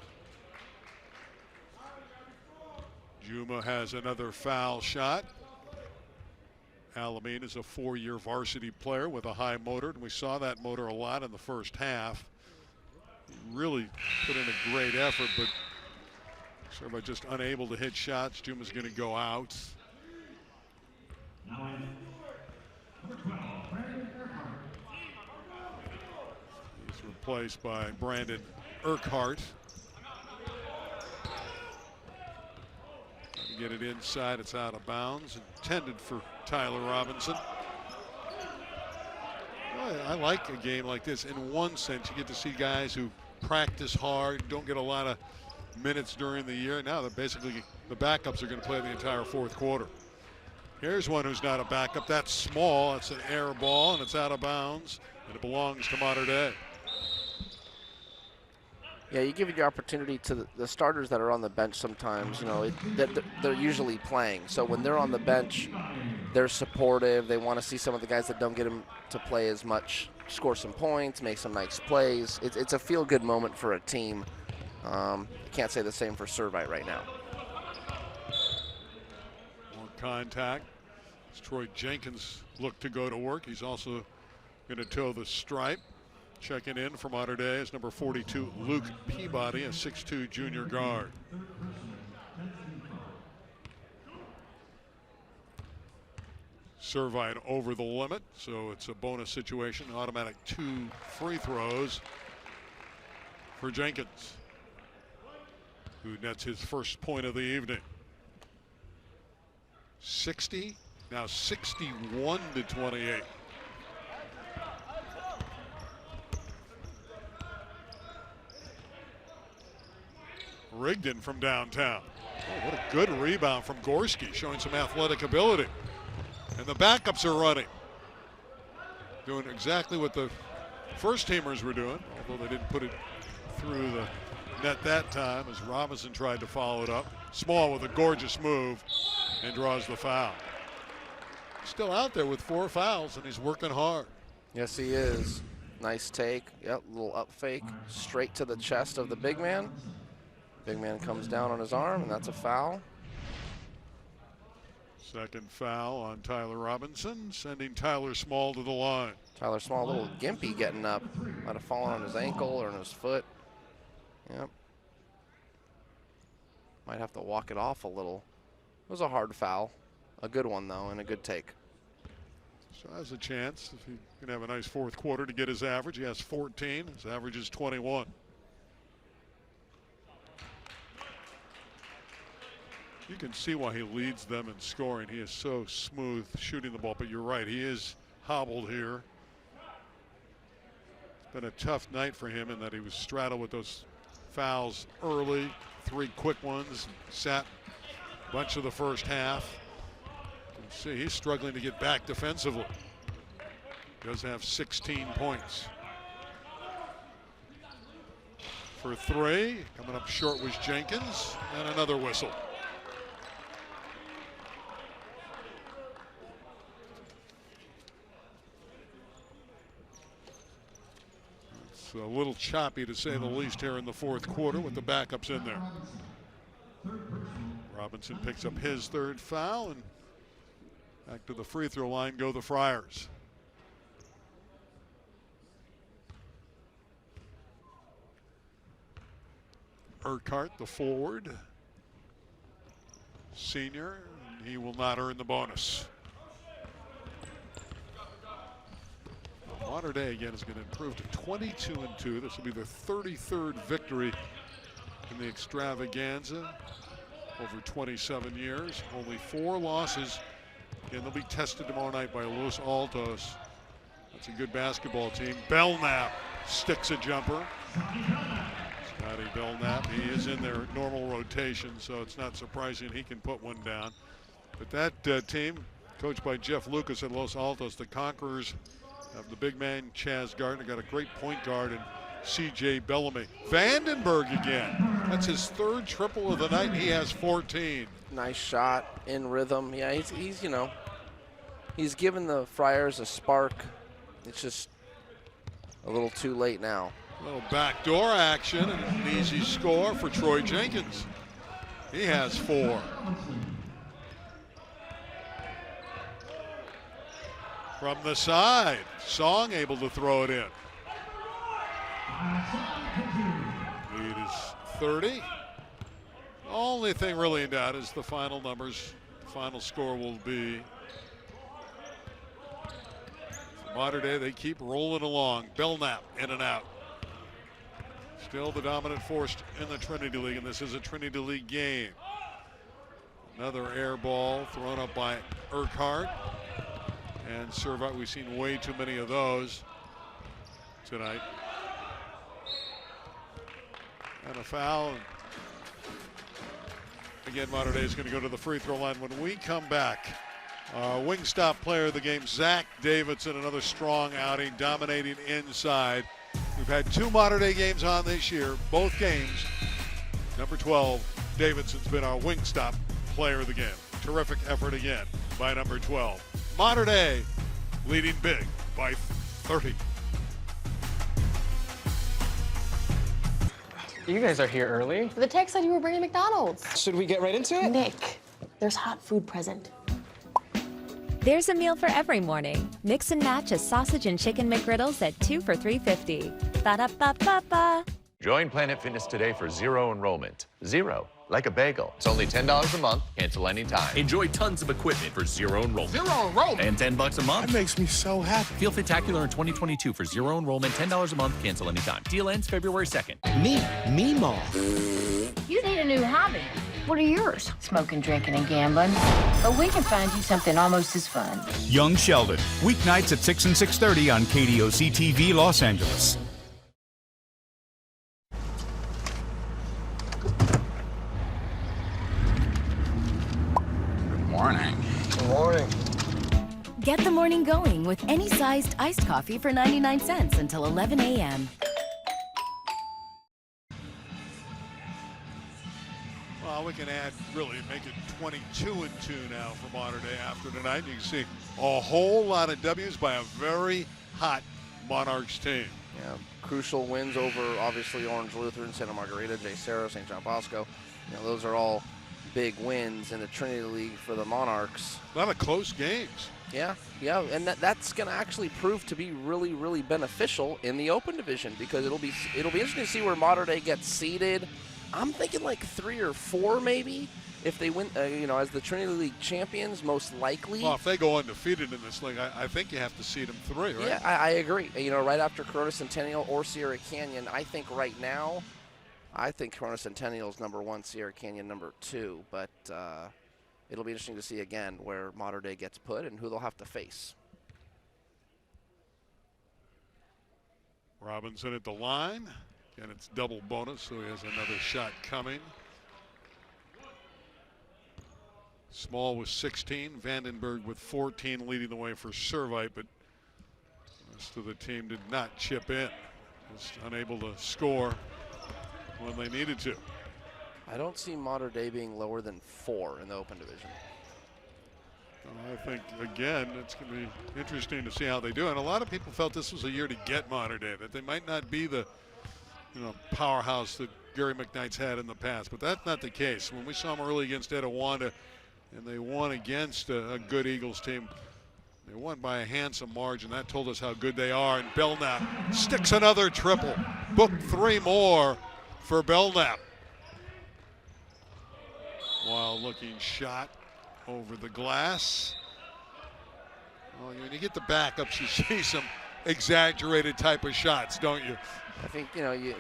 Juma has another foul shot. Alameen is a 4-year varsity player with a high motor, and we saw that motor a lot in the first half. He really put in a great effort, but Servite just unable to hit shots. Juma's going to go out. He's replaced by Brandon Urquhart. Get it inside, it's out of bounds, intended for Tyler Robinson. Well, I like a game like this. In one sense, you get to see guys who practice hard, don't get a lot of minutes during the year. Now they're basically, the backups are going to play the entire fourth quarter. Here's one who's not a backup. That's Small. It's an air ball, and it's out of bounds, and it belongs to Modern Day. Yeah, you give the opportunity to the starters that are on the bench sometimes, you know, they're usually playing. So when they're on the bench, they're supportive. They want to see some of the guys that don't get them to play as much score some points, make some nice plays. It's a feel-good moment for a team. Can't say the same for Servite right now. More contact. As Troy Jenkins looked to go to work. He's also going to toe the stripe. Checking in for Mater Dei is number 42, Luke Peabody, a 6'2 junior guard. Servite over the limit, so it's a bonus situation. Automatic 2 free throws for Jenkins, who nets his first point of the evening. 60, now 61-28. Rigdon from downtown. Oh, what a good rebound from Gorski, showing some athletic ability. And the backups are running. Doing exactly what the first teamers were doing, although they didn't put it through the net that time as Robinson tried to follow it up. Small with a gorgeous move and draws the foul. Still out there with 4 fouls, and he's working hard. Yes, he is. Nice take. Yep, little up fake straight to the chest of the big man. Big man comes down on his arm, and that's a foul. Second foul on Tyler Robinson, sending Tyler Small to the line. Tyler Small, a little gimpy getting up. Might have fallen on his ankle or on his foot. Yep. Might have to walk it off a little. It was a hard foul. A good one, though, and a good take. So has a chance, if he can have a nice fourth quarter, to get his average. He has 14. His average is 21. You can see why he leads them in scoring. He is so smooth shooting the ball, but you're right, he is hobbled here. It's been a tough night for him in that he was straddled with those fouls early, 3 quick ones, sat a bunch of the first half. You can see he's struggling to get back defensively. Does have 16 points. For 3, coming up short was Jenkins, and another whistle. It's a little choppy, to say the least, here in the fourth quarter with the backups in there. Robinson picks up his 3rd foul, and back to the free throw line go the Friars. Urquhart, the forward, senior, and he will not earn the bonus. Mater Dei again is going to improve to 22-2. This will be their 33rd victory in the extravaganza over 27 years. Only 4 losses. Again, they'll be tested tomorrow night by Los Altos. That's a good basketball team. Belknap sticks a jumper. Scotty Belknap, he is in their normal rotation, so it's not surprising he can put one down. But that team, coached by Jeff Lucas at Los Altos, the Conquerors, have the big man Chaz Gardner, got a great point guard, and C.J. Bellamy. Vandenberg again. That's his 3rd triple of the night. He has 14. Nice shot in rhythm. Yeah, he's you know, he's given the Friars a spark. It's just a little too late now. A little backdoor action and an easy score for Troy Jenkins. He has 4. From the side, Song able to throw it in. Lead is 30. The only thing really in doubt is the final numbers. The final score will be. For Mater Dei, they keep rolling along. Belknap in and out. Still the dominant force in the Trinity League, and this is a Trinity League game. Another air ball thrown up by Urquhart. And Servite, we've seen way too many of those tonight. And a foul. Again, Mater Dei is going to go to the free throw line when we come back. Wingstop player of the game, Zach Davidson, another strong outing, dominating inside. We've had 2 Mater Dei games on this year, both games. Number 12, Davidson's been our Wingstop player of the game. Terrific effort again by number 12. Mater Dei leading big by 30. You guys are here early. The text said you were bringing McDonald's. Should we get right into it? Nick, there's hot food present. There's a meal for every morning. Mix and match a sausage and chicken McGriddles at 2 for $3.50. Ba-da-ba-ba-ba. Join Planet Fitness today for zero enrollment. Zero, like a bagel. It's only $10 a month, cancel anytime. Enjoy tons of equipment for zero enrollment. Zero enrollment? And $10 a month. That makes me so happy. Feel Fitacular in 2022 for zero enrollment, $10 a month, cancel anytime. Deal ends February 2nd. Me more. You need a new hobby. What are yours? Smoking, drinking, and gambling. But we can find you something almost as fun. Young Sheldon, weeknights at 6 and 6:30 on KDOC TV Los Angeles. Morning. Good morning. Get the morning going with any sized iced coffee for 99 cents until 11 a.m. Well, we can make it 22-2 now for Modern Day after tonight. You can see a whole lot of W's by a very hot Monarchs team. Yeah, crucial wins over, obviously, Orange Lutheran, Santa Margarita, J. Cerro, St. John Bosco. You know, those are all big wins in the Trinity League for the Monarchs. A lot of close games. Yeah, and that's going to actually prove to be really, really beneficial in the Open Division, because it'll be interesting to see where Modern Day gets seeded. I'm thinking like 3 or 4 maybe if they win. As the Trinity League champions, most likely. Well, if they go undefeated in this league, I think you have to seed them 3, right? Yeah, I agree. Right after Corona Centennial or Sierra Canyon, I think right now. I think Corona Centennial is number 1, Sierra Canyon number 2, but it'll be interesting to see again where Modern Day gets put and who they'll have to face. Robinson at the line, and it's double bonus, so he has another shot coming. Small with 16, Vandenberg with 14 leading the way for Servite, but the rest of the team did not chip in, just unable to score when they needed to. I don't see Modern Day being lower than 4 in the Open Division. I think, again, it's going to be interesting to see how they do. And a lot of people felt this was a year to get Modern Day, that they might not be the powerhouse that Gary McKnight's had in the past. But that's not the case. When we saw them early against Etiwanda, and they won against a good Eagles team, they won by a handsome margin. That told us how good they are. And Belknap sticks another triple. Booked 3 more for Belknap. Wild looking shot over the glass. Well, when you get the backups, you see some exaggerated type of shots, don't you? I think maybe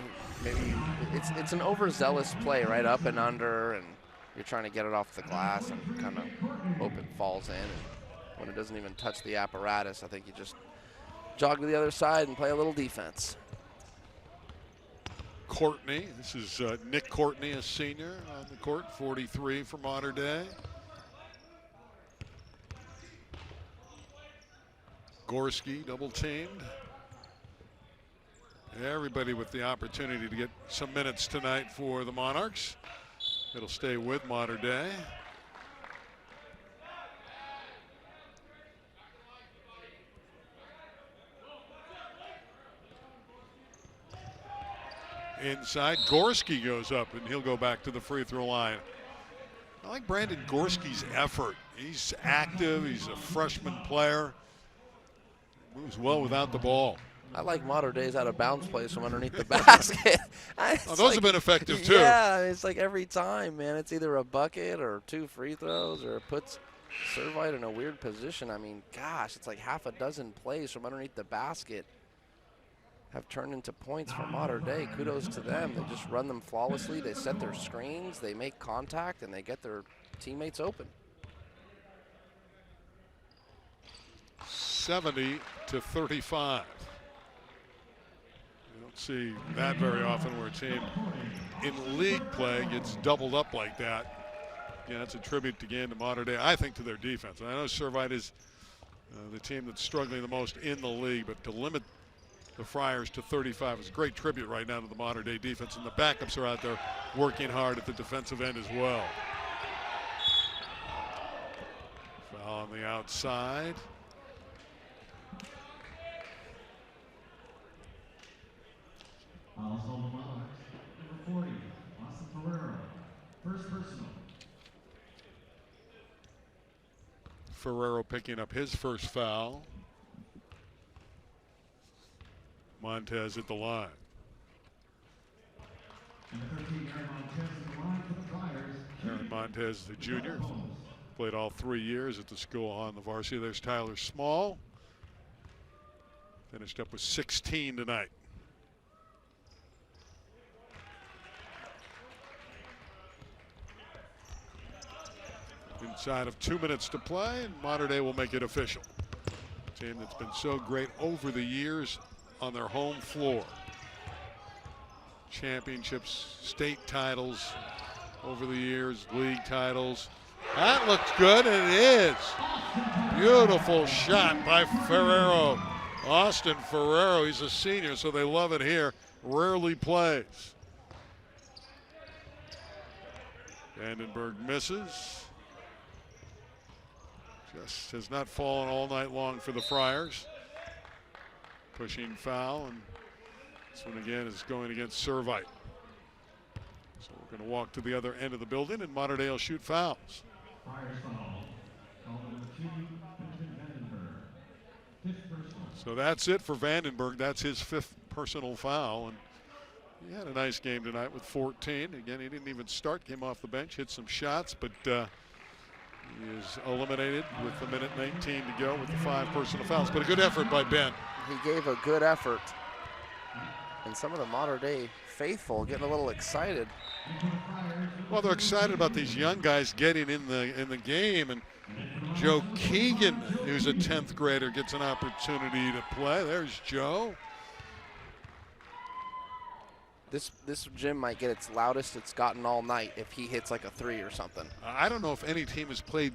it's an overzealous play, right, up and under, and you're trying to get it off the glass and kind of hope it falls in. And when it doesn't even touch the apparatus, I think you just jog to the other side and play a little defense. Courtney, this is Nick Courtney, a senior on the court, 43 for Modern Day. Gorski double teamed. Everybody with the opportunity to get some minutes tonight for the Monarchs. It'll stay with Modern Day. Inside, Gorski goes up, and he'll go back to the free throw line. I like Brandon Gorski's effort. He's active. He's a freshman player. Moves well without the ball. I like Modern Day's out of bounds plays from underneath the basket. Those have been effective too. Yeah, it's like every time, man. It's either a bucket or 2 free throws, or it puts Servite in a weird position. I mean, gosh, it's like half a dozen plays from underneath the basket have turned into points for Modern Day. Kudos to them. They just run them flawlessly. They set their screens, they make contact, and they get their teammates open. 70-35. You don't see that very often where a team in league play gets doubled up like that. Yeah, that's a tribute again to Modern Day, I think, to their defense. And I know Servite is the team that's struggling the most in the league, but to limit the Friars to 35 is a great tribute right now to the Modern Day defense, and the backups are out there working hard at the defensive end as well. Foul on the outside. Also, Monarchs, number 40, Austin Ferrero, first personal. Ferrero picking up his first foul. Montez at the line. Aaron Montez, the junior, played all 3 years at the school on the varsity. There's Tyler Small. Finished up with 16 tonight. Inside of 2 minutes to play, and Mater Dei will make it official. A team that's been so great over the years on their home floor. Championships, state titles over the years, league titles. That looks good, and it is. Beautiful shot by Ferrero. Austin Ferrero, he's a senior, so they love it here. Rarely plays. Vandenberg misses. Just has not fallen all night long for the Friars. Pushing foul, and this one again is going against Servite. So we're going to walk to the other end of the building, and Mater Dei will shoot fouls. So that's it for Vandenberg. That's his 5th personal foul, and he had a nice game tonight with 14. Again, he didn't even start, came off the bench, hit some shots, but he is eliminated with a minute 19 to go with the 5 personal fouls. But a good effort by Ben. He gave a good effort, and some of the Mater Dei faithful getting a little excited. Well, they're excited about these young guys getting in the game, and Joe Keegan, who's a 10th grader, gets an opportunity to play. There's Joe. This gym might get its loudest it's gotten all night if he hits like a 3 or something. I don't know if any team has played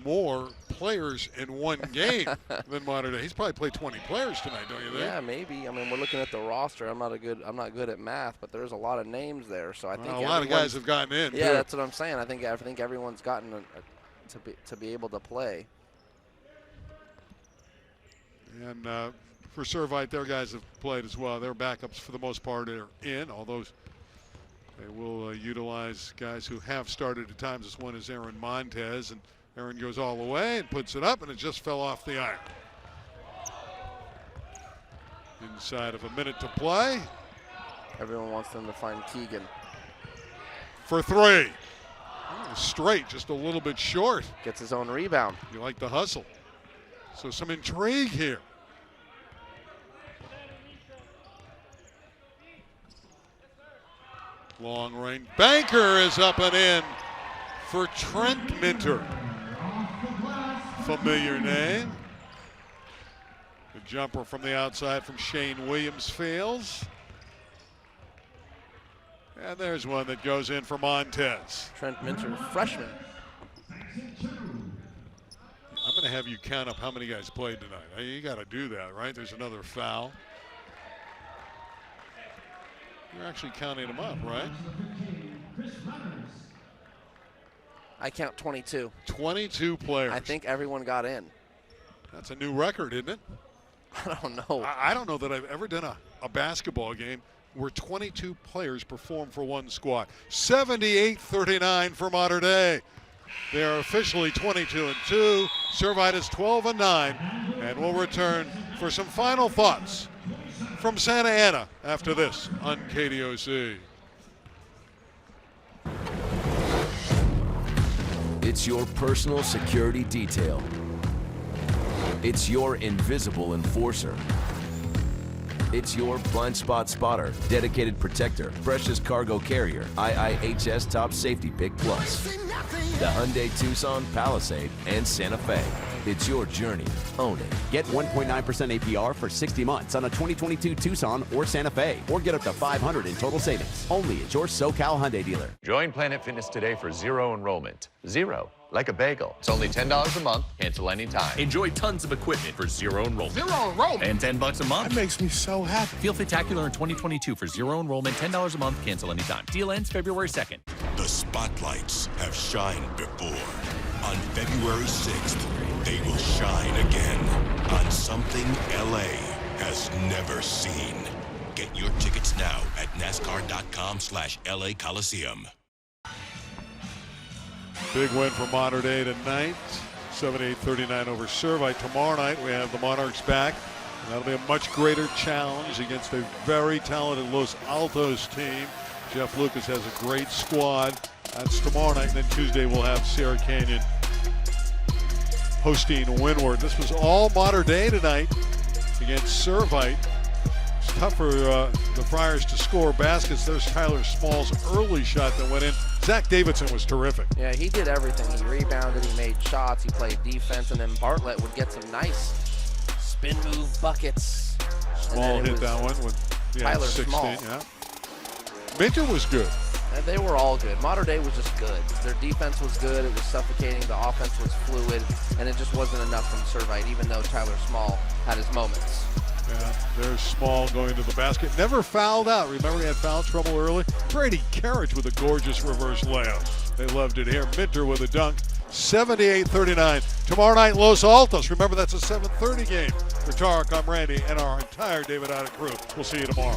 more players in one game than Mater Dei. He's probably played 20 players tonight, don't you think? Yeah, maybe. I mean, we're looking at the roster. I'm not good at math, but there's a lot of names there. So I think a lot of guys have gotten in. Yeah, too. that's what I'm saying. I think everyone's gotten to be able to play. And for Servite, their guys have played as well. Their backups, for the most part, are in, although they will utilize guys who have started at times. This one is Aaron Montez, and Aaron goes all the way and puts it up, and it just fell off the iron. Inside of a minute to play. Everyone wants them to find Keegan. For 3. Straight, just a little bit short. Gets his own rebound. You like the hustle. So some intrigue here. Long range. Banker is up and in for Trent Minter. Familiar name. The jumper from the outside from Shane Williams fails. And there's one that goes in for Montez. Trent Minter, freshman. I'm going to have you count up how many guys played tonight. You got to do that, right? There's another foul. You're actually counting them up, right? I count 22. 22 players. I think everyone got in. That's a new record, isn't it? I don't know. I don't know that I've ever done a basketball game where 22 players perform for one squad. 78-39 for Mater Dei. They are officially 22-2. Servite is 12-9. And we'll return for some final thoughts from Santa Ana after this on KDOC. It's your personal security detail. It's your invisible enforcer. It's your blind spot spotter, dedicated protector, precious cargo carrier, IIHS Top Safety Pick Plus. The Hyundai Tucson, Palisade, and Santa Fe. It's your journey. Own it. Get 1.9% APR for 60 months on a 2022 Tucson or Santa Fe, or get up to $500 in total savings. Only at your SoCal Hyundai dealer. Join Planet Fitness today for zero enrollment. Zero, like a bagel. It's only $10 a month, cancel anytime. Enjoy tons of equipment for zero enrollment. Zero enrollment? And $10 a month. That makes me so happy. Feel Fitacular in 2022 for zero enrollment, $10 a month, cancel anytime. Deal ends February 2nd. The spotlights have shined before. On February 6th, they will shine again on something LA has never seen. Get your tickets now at NASCAR.com/LA Coliseum. Big win for Mater Dei tonight. 78-39 over Servite. Tomorrow night we have the Monarchs back. And that'll be a much greater challenge against a very talented Los Altos team. Jeff Lucas has a great squad. That's tomorrow night. And then Tuesday we'll have Sierra Canyon hosting Windward. This was all Mater Dei tonight against Servite. It's tough for the Friars to score baskets. There's Tyler Small's early shot that went in. Zach Davidson was terrific. Yeah, he did everything. He rebounded, he made shots, he played defense, and then Bartlett would get some nice spin move buckets. Small hit that one with Tyler 16. Small. Yeah. Minter was good. And they were all good. Mater Dei was just good. Their defense was good. It was suffocating. The offense was fluid, and it just wasn't enough from Servite, even though Tyler Small had his moments. Yeah, there's Small going to the basket. Never fouled out. Remember, he had foul trouble early. Brady Carriage with a gorgeous reverse layup. They loved it here. Minter with a dunk. 78-39. Tomorrow night, Los Altos. Remember, that's a 7:30 game. For Tarek, I'm Randy, and our entire David Ida crew. We'll see you tomorrow.